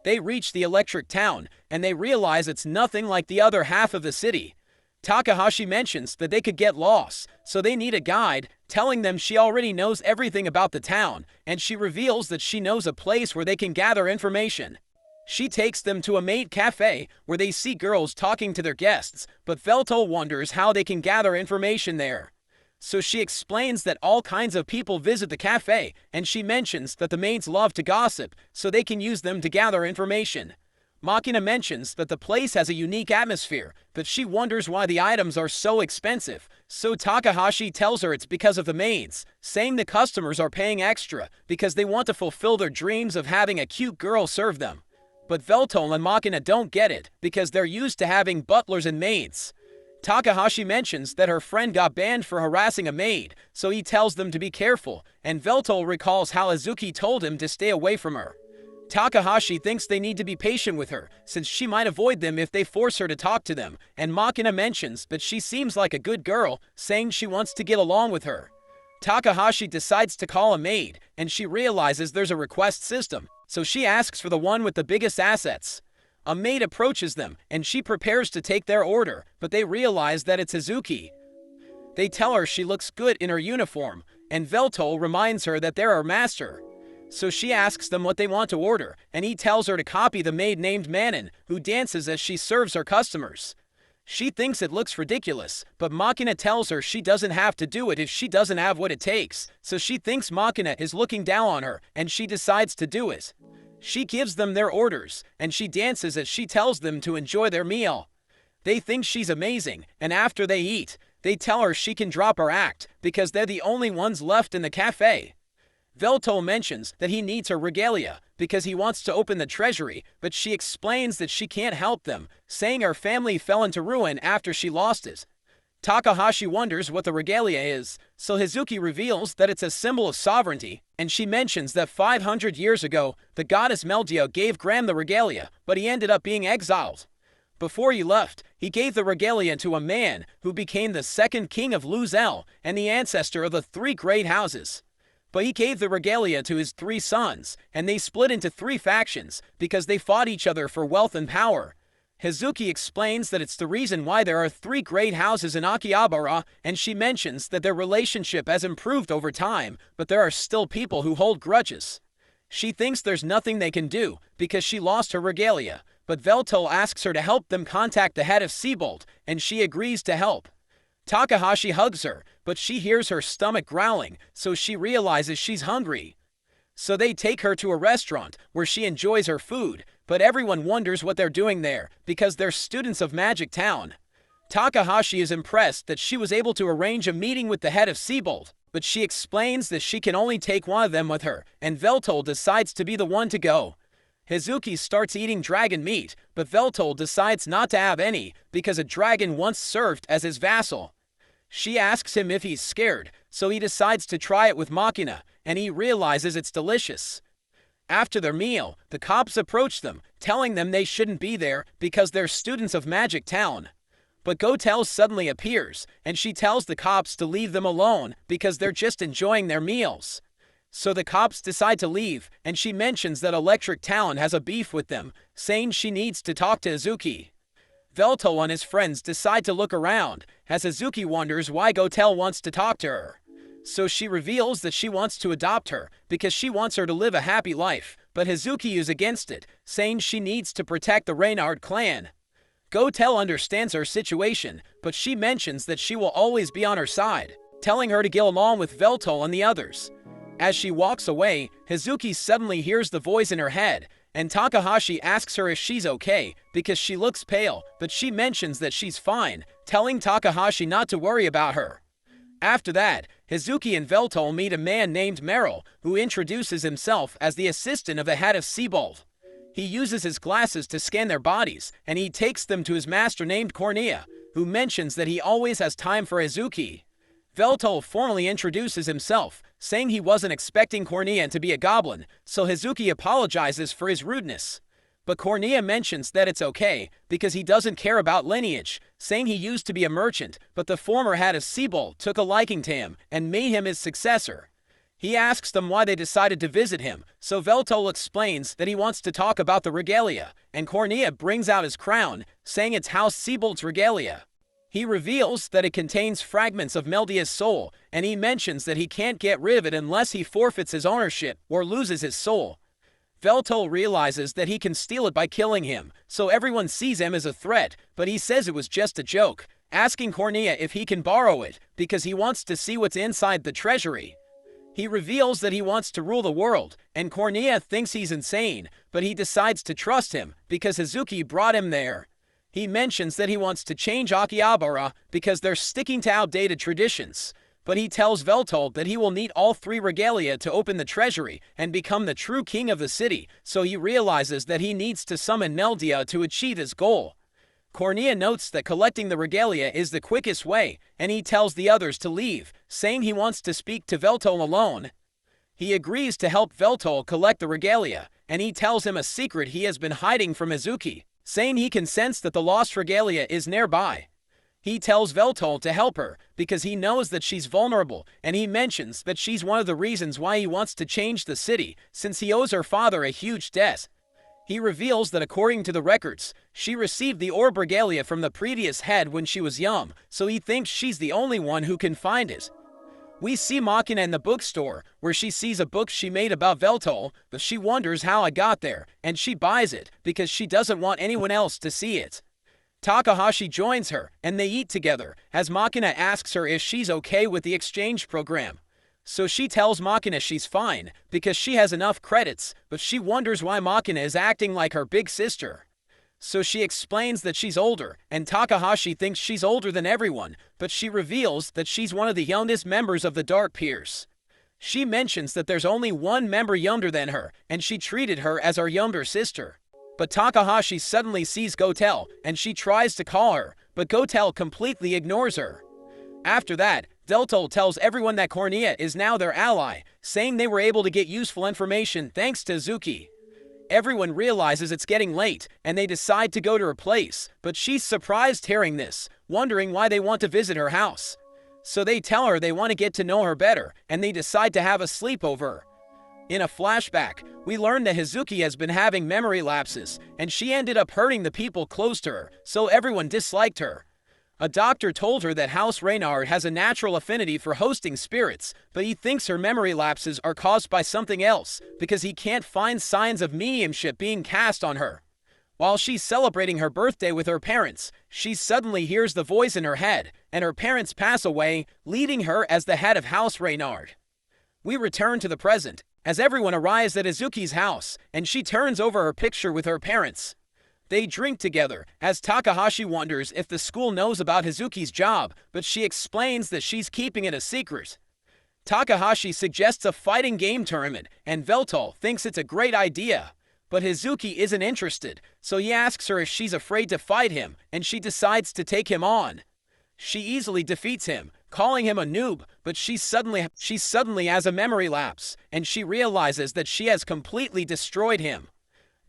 They reach the Electric Town, and they realize it's nothing like the other half of the city. Takahashi mentions that they could get lost, so they need a guide, telling them she already knows everything about the town, and she reveals that she knows a place where they can gather information. She takes them to a maid cafe where they see girls talking to their guests, but Veltol wonders how they can gather information there. So she explains that all kinds of people visit the cafe, and she mentions that the maids love to gossip, so they can use them to gather information. Makina mentions that the place has a unique atmosphere, but she wonders why the items are so expensive, so Takahashi tells her it's because of the maids, saying the customers are paying extra because they want to fulfill their dreams of having a cute girl serve them. But Veltol and Makina don't get it, because they're used to having butlers and maids. Takahashi mentions that her friend got banned for harassing a maid, so he tells them to be careful, and Veltol recalls how Hazuki told him to stay away from her. Takahashi thinks they need to be patient with her, since she might avoid them if they force her to talk to them, and Makina mentions that she seems like a good girl, saying she wants to get along with her. Takahashi decides to call a maid, and she realizes there's a request system, so she asks for the one with the biggest assets. A maid approaches them, and she prepares to take their order, but they realize that it's Hazuki. They tell her she looks good in her uniform, and Veltol reminds her that they're her master. So she asks them what they want to order, and he tells her to copy the maid named Manon, who dances as she serves her customers. She thinks it looks ridiculous, but Makina tells her she doesn't have to do it if she doesn't have what it takes, so she thinks Makina is looking down on her, and she decides to do it. She gives them their orders, and she dances as she tells them to enjoy their meal. They think she's amazing, and after they eat, they tell her she can drop her act, because they're the only ones left in the cafe. Veltol mentions that he needs her regalia, because he wants to open the treasury, but she explains that she can't help them, saying her family fell into ruin after she lost it. Takahashi wonders what the regalia is, so Hazuki reveals that it's a symbol of sovereignty, and she mentions that 500 years ago, the goddess Meldio gave Graham the regalia, but he ended up being exiled. Before he left, he gave the regalia to a man who became the second king of Luzel and the ancestor of the three great houses. But he gave the regalia to his 3 sons, and they split into 3 factions because they fought each other for wealth and power. Hazuki explains that it's the reason why there are 3 great houses in Akihabara, and she mentions that their relationship has improved over time, but there are still people who hold grudges. She thinks there's nothing they can do because she lost her regalia, but Veltol asks her to help them contact the head of Seabolt, and she agrees to help. Takahashi hugs her, but she hears her stomach growling, so she realizes she's hungry. So they take her to a restaurant where she enjoys her food, but everyone wonders what they're doing there because they're students of Magic Town. Takahashi is impressed that she was able to arrange a meeting with the head of Seabolt, but she explains that she can only take one of them with her, and Veltol decides to be the one to go. Hazuki starts eating dragon meat, but Veltol decides not to have any because a dragon once served as his vassal. She asks him if he's scared, so he decides to try it with Makina, and he realizes it's delicious. After their meal, the cops approach them, telling them they shouldn't be there because they're students of Magic Town. But Gotel suddenly appears, and she tells the cops to leave them alone because they're just enjoying their meals. So the cops decide to leave, and she mentions that Electric Talon has a beef with them, saying she needs to talk to Izuki. Velto and his friends decide to look around, as Izuki wonders why Gotel wants to talk to her. So she reveals that she wants to adopt her, because she wants her to live a happy life, but Izuki is against it, saying she needs to protect the Reynard clan. Gotel understands her situation, but she mentions that she will always be on her side, telling her to go along with Velto and the others. As she walks away, Izuki suddenly hears the voice in her head, and Takahashi asks her if she's okay, because she looks pale, but she mentions that she's fine, telling Takahashi not to worry about her. After that, Izuki and Velto meet a man named Merrill, who introduces himself as the assistant of the head of Sebald. He uses his glasses to scan their bodies, and he takes them to his master named Cornea, who mentions that he always has time for Izuki. Velto formally introduces himself, saying he wasn't expecting Cornea to be a goblin, so Izuki apologizes for his rudeness. But Cornea mentions that it's okay, because he doesn't care about lineage, saying he used to be a merchant, but the former head of Sebald took a liking to him and made him his successor. He asks them why they decided to visit him, so Velto explains that he wants to talk about the regalia, and Cornea brings out his crown, saying it's House Sebald's regalia. He reveals that it contains fragments of Meldia's soul, and he mentions that he can't get rid of it unless he forfeits his ownership or loses his soul. Velto realizes that he can steal it by killing him, so everyone sees him as a threat, but he says it was just a joke, asking Cornea if he can borrow it, because he wants to see what's inside the treasury. He reveals that he wants to rule the world, and Cornea thinks he's insane, but he decides to trust him, because Izuki brought him there. He mentions that he wants to change Akihabara because they're sticking to outdated traditions, but he tells Velto that he will need all 3 regalia to open the treasury and become the true king of the city, so he realizes that he needs to summon Meldia to achieve his goal. Cornea notes that collecting the regalia is the quickest way, and he tells the others to leave, saying he wants to speak to Velto alone. He agrees to help Velto collect the regalia, and he tells him a secret he has been hiding from Izuki, saying he can sense that the lost regalia is nearby. He tells Velto to help her, because he knows that she's vulnerable, and he mentions that she's one of the reasons why he wants to change the city, since he owes her father a huge debt. He reveals that according to the records, she received the orb regalia from the previous head when she was young, so he thinks she's the only one who can find it. We see Makina in the bookstore, where she sees a book she made about Velto, but she wonders how it got there, and she buys it, because she doesn't want anyone else to see it. Takahashi joins her, and they eat together, as Makina asks her if she's okay with the exchange program. So she tells Makina she's fine, because she has enough credits, but she wonders why Makina is acting like her big sister. So she explains that she's older, and Takahashi thinks she's older than everyone, but she reveals that she's one of the youngest members of the Dark Peers. She mentions that there's only one member younger than her, and she treated her as her younger sister. But Takahashi suddenly sees Gotel, and she tries to call her, but Gotel completely ignores her. After that, Velto tells everyone that Cornea is now their ally, saying they were able to get useful information thanks to Izuki. Everyone realizes it's getting late, and they decide to go to her place, but she's surprised hearing this, wondering why they want to visit her house. So they tell her they want to get to know her better, and they decide to have a sleepover. In a flashback, we learn that Izuki has been having memory lapses, and she ended up hurting the people close to her, so everyone disliked her. A doctor told her that House Reynard has a natural affinity for hosting spirits, but he thinks her memory lapses are caused by something else, because he can't find signs of mediumship being cast on her. While she's celebrating her birthday with her parents, she suddenly hears the voice in her head, and her parents pass away, leaving her as the head of House Reynard. We return to the present, as everyone arrives at Izuki's house, and she turns over her picture with her parents. They drink together, as Takahashi wonders if the school knows about Izuki's job, but she explains that she's keeping it a secret. Takahashi suggests a fighting game tournament, and Velto thinks it's a great idea. But Izuki isn't interested, so he asks her if she's afraid to fight him, and she decides to take him on. She easily defeats him, calling him a noob, but she suddenly has a memory lapse, and she realizes that she has completely destroyed him.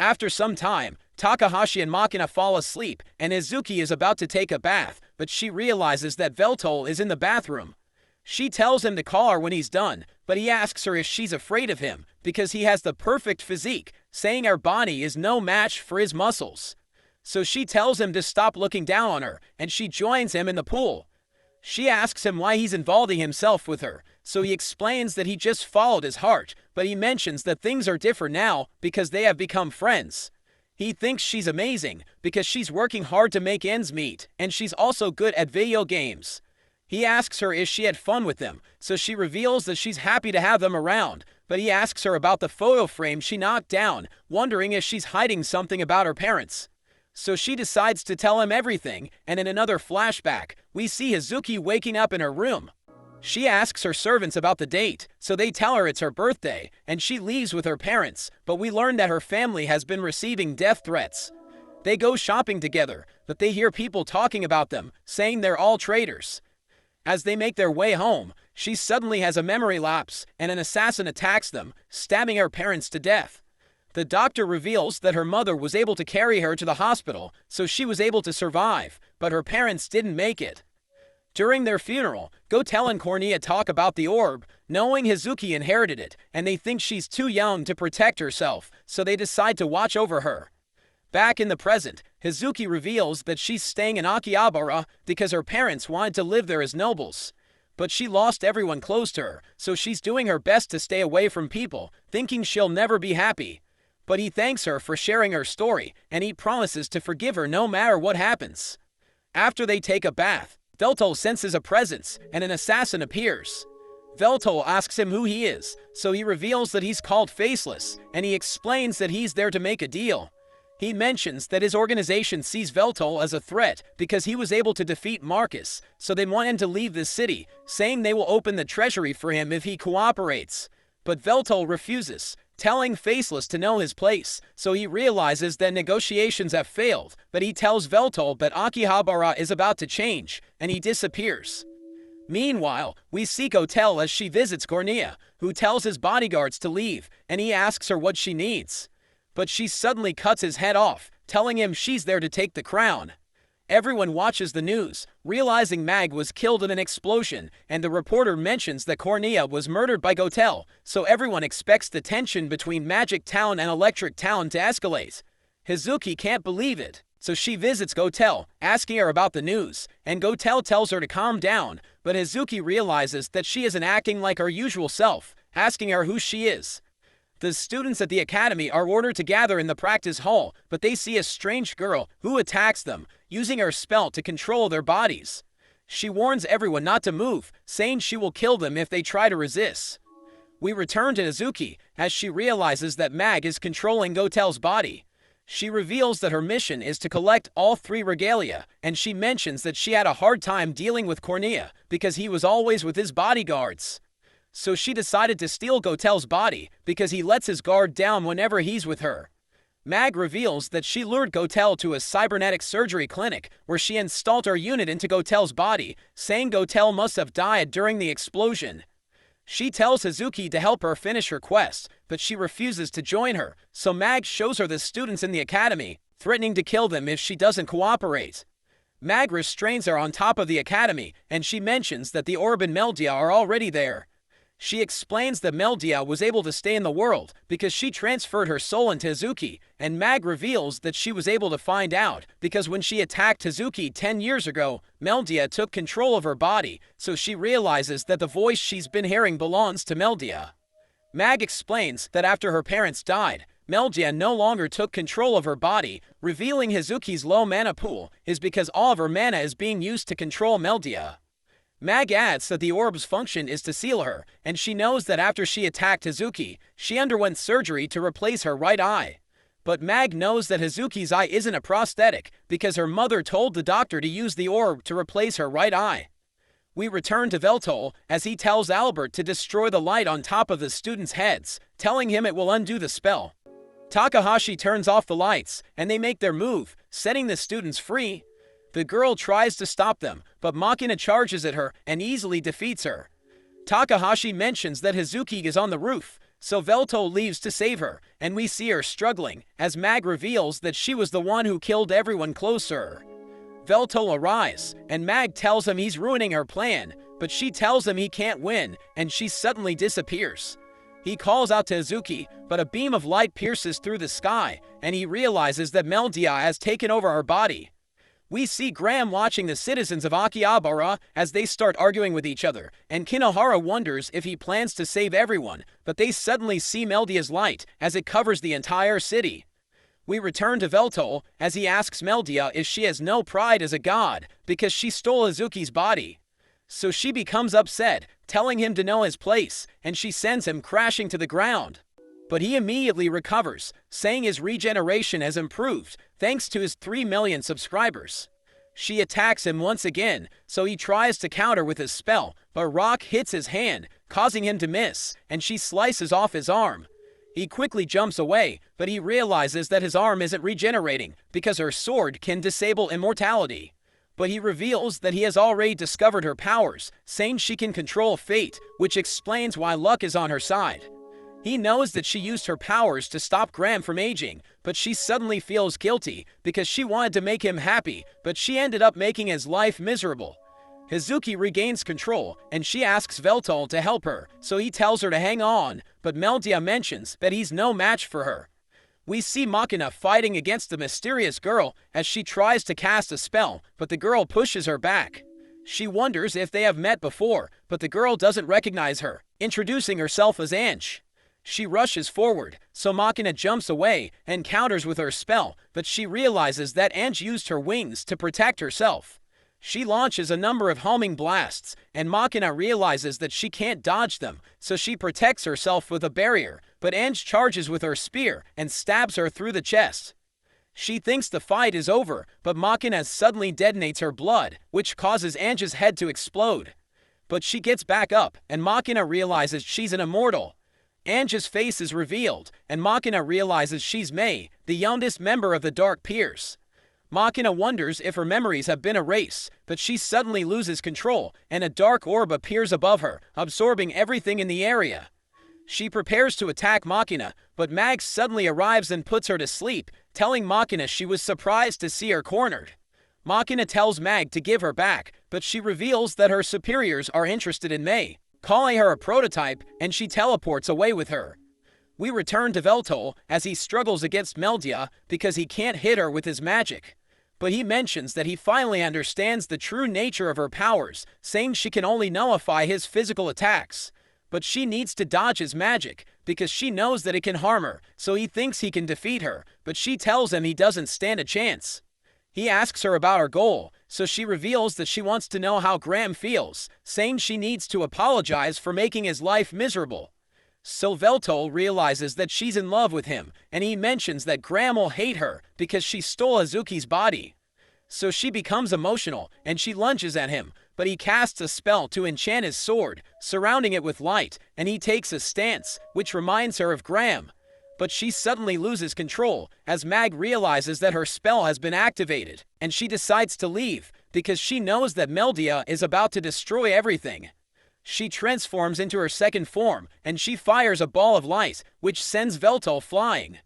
After some time, Takahashi and Makina fall asleep, and Izuki is about to take a bath, but she realizes that Veltol is in the bathroom. She tells him to call her when he's done, but he asks her if she's afraid of him because he has the perfect physique, saying her body is no match for his muscles. So she tells him to stop looking down on her, and she joins him in the pool. She asks him why he's involving himself with her, so he explains that he just followed his heart, but he mentions that things are different now because they have become friends. He thinks she's amazing because she's working hard to make ends meet, and she's also good at video games. He asks her if she had fun with them, so she reveals that she's happy to have them around, but he asks her about the photo frame she knocked down, wondering if she's hiding something about her parents. So she decides to tell him everything, and in another flashback, we see Hazuki waking up in her room. She asks her servants about the date, so they tell her it's her birthday, and she leaves with her parents, but we learn that her family has been receiving death threats. They go shopping together, but they hear people talking about them, saying they're all traitors. As they make their way home, she suddenly has a memory lapse, and an assassin attacks them, stabbing her parents to death. The doctor reveals that her mother was able to carry her to the hospital, so she was able to survive, but her parents didn't make it. During their funeral, Gotel and Cornea talk about the orb, knowing Hazuki inherited it, and they think she's too young to protect herself, so they decide to watch over her. Back in the present, Hazuki reveals that she's staying in Akihabara because her parents wanted to live there as nobles. But she lost everyone close to her, so she's doing her best to stay away from people, thinking she'll never be happy. But he thanks her for sharing her story, and he promises to forgive her no matter what happens. After they take a bath, Veltol senses a presence, and an assassin appears. Veltol asks him who he is, so he reveals that he's called Faceless, and he explains that he's there to make a deal. He mentions that his organization sees Veltol as a threat because he was able to defeat Marcus, so they want him to leave the city, saying they will open the treasury for him if he cooperates. But Veltol refuses, telling Faceless to know his place, so he realizes that negotiations have failed, but he tells Veltol that Akihabara is about to change, and he disappears. Meanwhile, we see Gotel as she visits Cornea, who tells his bodyguards to leave, and he asks her what she needs. But she suddenly cuts his head off, telling him she's there to take the crown. Everyone watches the news, realizing Mag was killed in an explosion, and the reporter mentions that Cornea was murdered by Gotel, so everyone expects the tension between Magic Town and Electric Town to escalate. Hazuki can't believe it, so she visits Gotel, asking her about the news, and Gotel tells her to calm down, but Hazuki realizes that she isn't acting like her usual self, asking her who she is. The students at the academy are ordered to gather in the practice hall, but they see a strange girl who attacks them, using her spell to control their bodies. She warns everyone not to move, saying she will kill them if they try to resist. We return to Hazuki, as she realizes that Mag is controlling Gotel's body. She reveals that her mission is to collect all 3 regalia, and she mentions that she had a hard time dealing with Cornea because he was always with his bodyguards. So she decided to steal Gotel's body because he lets his guard down whenever he's with her. Mag reveals that she lured Gotel to a cybernetic surgery clinic where she installed her unit into Gotel's body, saying Gotel must have died during the explosion. She tells Hazuki to help her finish her quest, but she refuses to join her, so Mag shows her the students in the academy, threatening to kill them if she doesn't cooperate. Mag restrains her on top of the academy, and she mentions that the orb and Meldia are already there. She explains that Meldia was able to stay in the world because she transferred her soul into Hazuki, and Mag reveals that she was able to find out because when she attacked Hazuki 10 years ago, Meldia took control of her body, so she realizes that the voice she's been hearing belongs to Meldia. Mag explains that after her parents died, Meldia no longer took control of her body, revealing Hazuki's low mana pool is because all of her mana is being used to control Meldia. Mag adds that the orb's function is to seal her, and she knows that after she attacked Hazuki, she underwent surgery to replace her right eye. But Mag knows that Hazuki's eye isn't a prosthetic because her mother told the doctor to use the orb to replace her right eye. We return to Veltol as he tells Albert to destroy the light on top of the students' heads, telling him it will undo the spell. Takahashi turns off the lights, and they make their move, setting the students free. The girl tries to stop them, but Makina charges at her and easily defeats her. Takahashi mentions that Hazuki is on the roof, so Veltol leaves to save her, and we see her struggling, as Mag reveals that she was the one who killed everyone close to her. Velto arrives, and Mag tells him he's ruining her plan, but she tells him he can't win, and she suddenly disappears. He calls out to Hazuki, but a beam of light pierces through the sky, and he realizes that Meldia has taken over her body. We see Graham watching the citizens of Akihabara as they start arguing with each other, and Kinohara wonders if he plans to save everyone, but they suddenly see Meldia's light as it covers the entire city. We return to Veltol as he asks Meldia if she has no pride as a god because she stole Hazuki's body. So she becomes upset, telling him to know his place, and she sends him crashing to the ground. But he immediately recovers, saying his regeneration has improved thanks to his 3 million subscribers. She attacks him once again, so he tries to counter with his spell, but rock hits his hand, causing him to miss, and she slices off his arm. He quickly jumps away, but he realizes that his arm isn't regenerating because her sword can disable immortality. But he reveals that he has already discovered her powers, saying she can control fate, which explains why luck is on her side. He knows that she used her powers to stop Graham from aging, but she suddenly feels guilty because she wanted to make him happy, but she ended up making his life miserable. Hazuki regains control, and she asks Veltol to help her, so he tells her to hang on, but Meldia mentions that he's no match for her. We see Makina fighting against the mysterious girl as she tries to cast a spell, but the girl pushes her back. She wonders if they have met before, but the girl doesn't recognize her, introducing herself as Ange. She rushes forward, so Makina jumps away and counters with her spell, but she realizes that Ange used her wings to protect herself. She launches a number of homing blasts, and Makina realizes that she can't dodge them, so she protects herself with a barrier, but Ange charges with her spear and stabs her through the chest. She thinks the fight is over, but Makina suddenly detonates her blood, which causes Ange's head to explode. But she gets back up, and Makina realizes she's an immortal. Ange's face is revealed, and Makina realizes she's Mei, the youngest member of the Dark Peers. Makina wonders if her memories have been erased, but she suddenly loses control, and a dark orb appears above her, absorbing everything in the area. She prepares to attack Makina, but Mag suddenly arrives and puts her to sleep, telling Makina she was surprised to see her cornered. Makina tells Mag to give her back, but she reveals that her superiors are interested in Mei, calling her a prototype, and she teleports away with her. We return to Veltol as he struggles against Meldia because he can't hit her with his magic. But he mentions that he finally understands the true nature of her powers, saying she can only nullify his physical attacks. But she needs to dodge his magic, because she knows that it can harm her, so he thinks he can defeat her, but she tells him he doesn't stand a chance. He asks her about her goal, so she reveals that she wants to know how Graham feels, saying she needs to apologize for making his life miserable. So Veltol realizes that she's in love with him, and he mentions that Graham will hate her because she stole Hazuki's body. So she becomes emotional, and she lunges at him, but he casts a spell to enchant his sword, surrounding it with light, and he takes a stance, which reminds her of Graham. But she suddenly loses control, as Mag realizes that her spell has been activated, and she decides to leave, because she knows that Meldia is about to destroy everything. She transforms into her second form, and she fires a ball of light, which sends Veltol flying.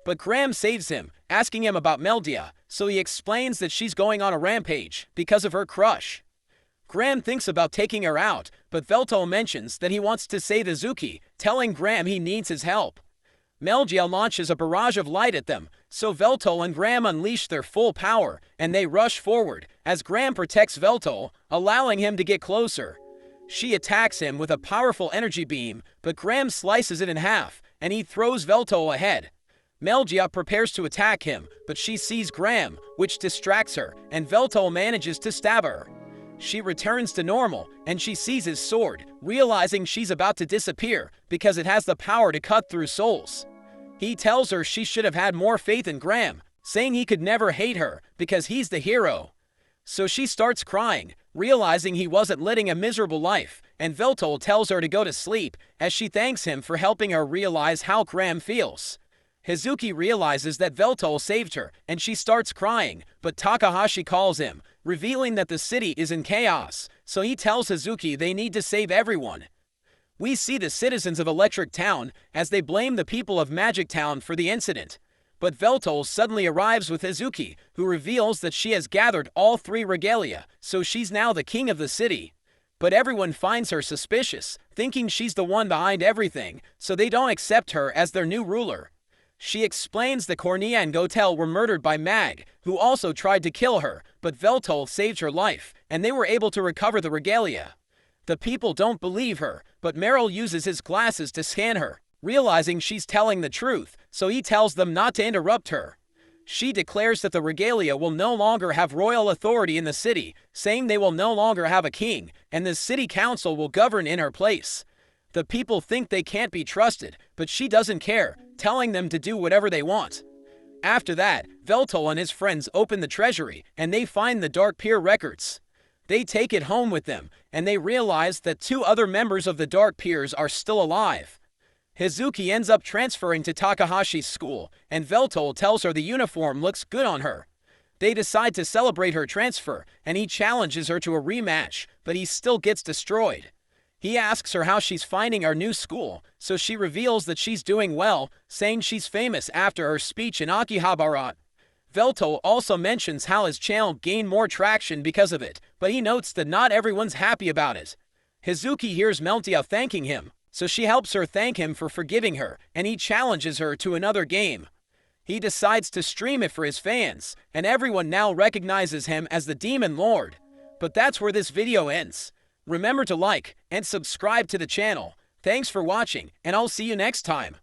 But Graham saves him, asking him about Meldia, so he explains that she's going on a rampage because of her crush. Graham thinks about taking her out, but Veltol mentions that he wants to save Hazuki, telling Graham he needs his help. Meldia launches a barrage of light at them, so Veltol and Graham unleash their full power, and they rush forward, as Graham protects Veltol, allowing him to get closer. She attacks him with a powerful energy beam, but Graham slices it in half, and he throws Veltol ahead. Meldia prepares to attack him, but she sees Graham, which distracts her, and Veltol manages to stab her. She returns to normal, and she sees his sword, realizing she's about to disappear because it has the power to cut through souls. He tells her she should have had more faith in Graham, saying he could never hate her because he's the hero. So she starts crying, realizing he wasn't living a miserable life, and Veltol tells her to go to sleep as she thanks him for helping her realize how Graham feels. Hazuki realizes that Veltol saved her, and she starts crying, but Takahashi calls him, revealing that the city is in chaos, so he tells Hazuki they need to save everyone. We see the citizens of Electric Town as they blame the people of Magic Town for the incident. But Veltol suddenly arrives with Hazuki, who reveals that she has gathered all 3 regalia, so she's now the king of the city. But everyone finds her suspicious, thinking she's the one behind everything, so they don't accept her as their new ruler. She explains that Cornea and Gotel were murdered by Mag, who also tried to kill her, but Veltol saved her life, and they were able to recover the regalia. The people don't believe her, but Meryl uses his glasses to scan her, realizing she's telling the truth, so he tells them not to interrupt her. She declares that the regalia will no longer have royal authority in the city, saying they will no longer have a king, and the city council will govern in her place. The people think they can't be trusted, but she doesn't care, telling them to do whatever they want. After that, Veltol and his friends open the treasury, and they find the Dark Pier records. They take it home with them, and they realize that 2 other members of the Dark Piers are still alive. Hazuki ends up transferring to Takahashi's school, and Veltol tells her the uniform looks good on her. They decide to celebrate her transfer, and he challenges her to a rematch, but he still gets destroyed. He asks her how she's finding our new school, so she reveals that she's doing well, saying she's famous after her speech in Akihabara. Veltol also mentions how his channel gained more traction because of it, but he notes that not everyone's happy about it. Hazuki hears Meltia thanking him, so she helps her thank him for forgiving her, and he challenges her to another game. He decides to stream it for his fans, and everyone now recognizes him as the Demon Lord. But that's where this video ends. Remember to like and subscribe to the channel. Thanks for watching, and I'll see you next time.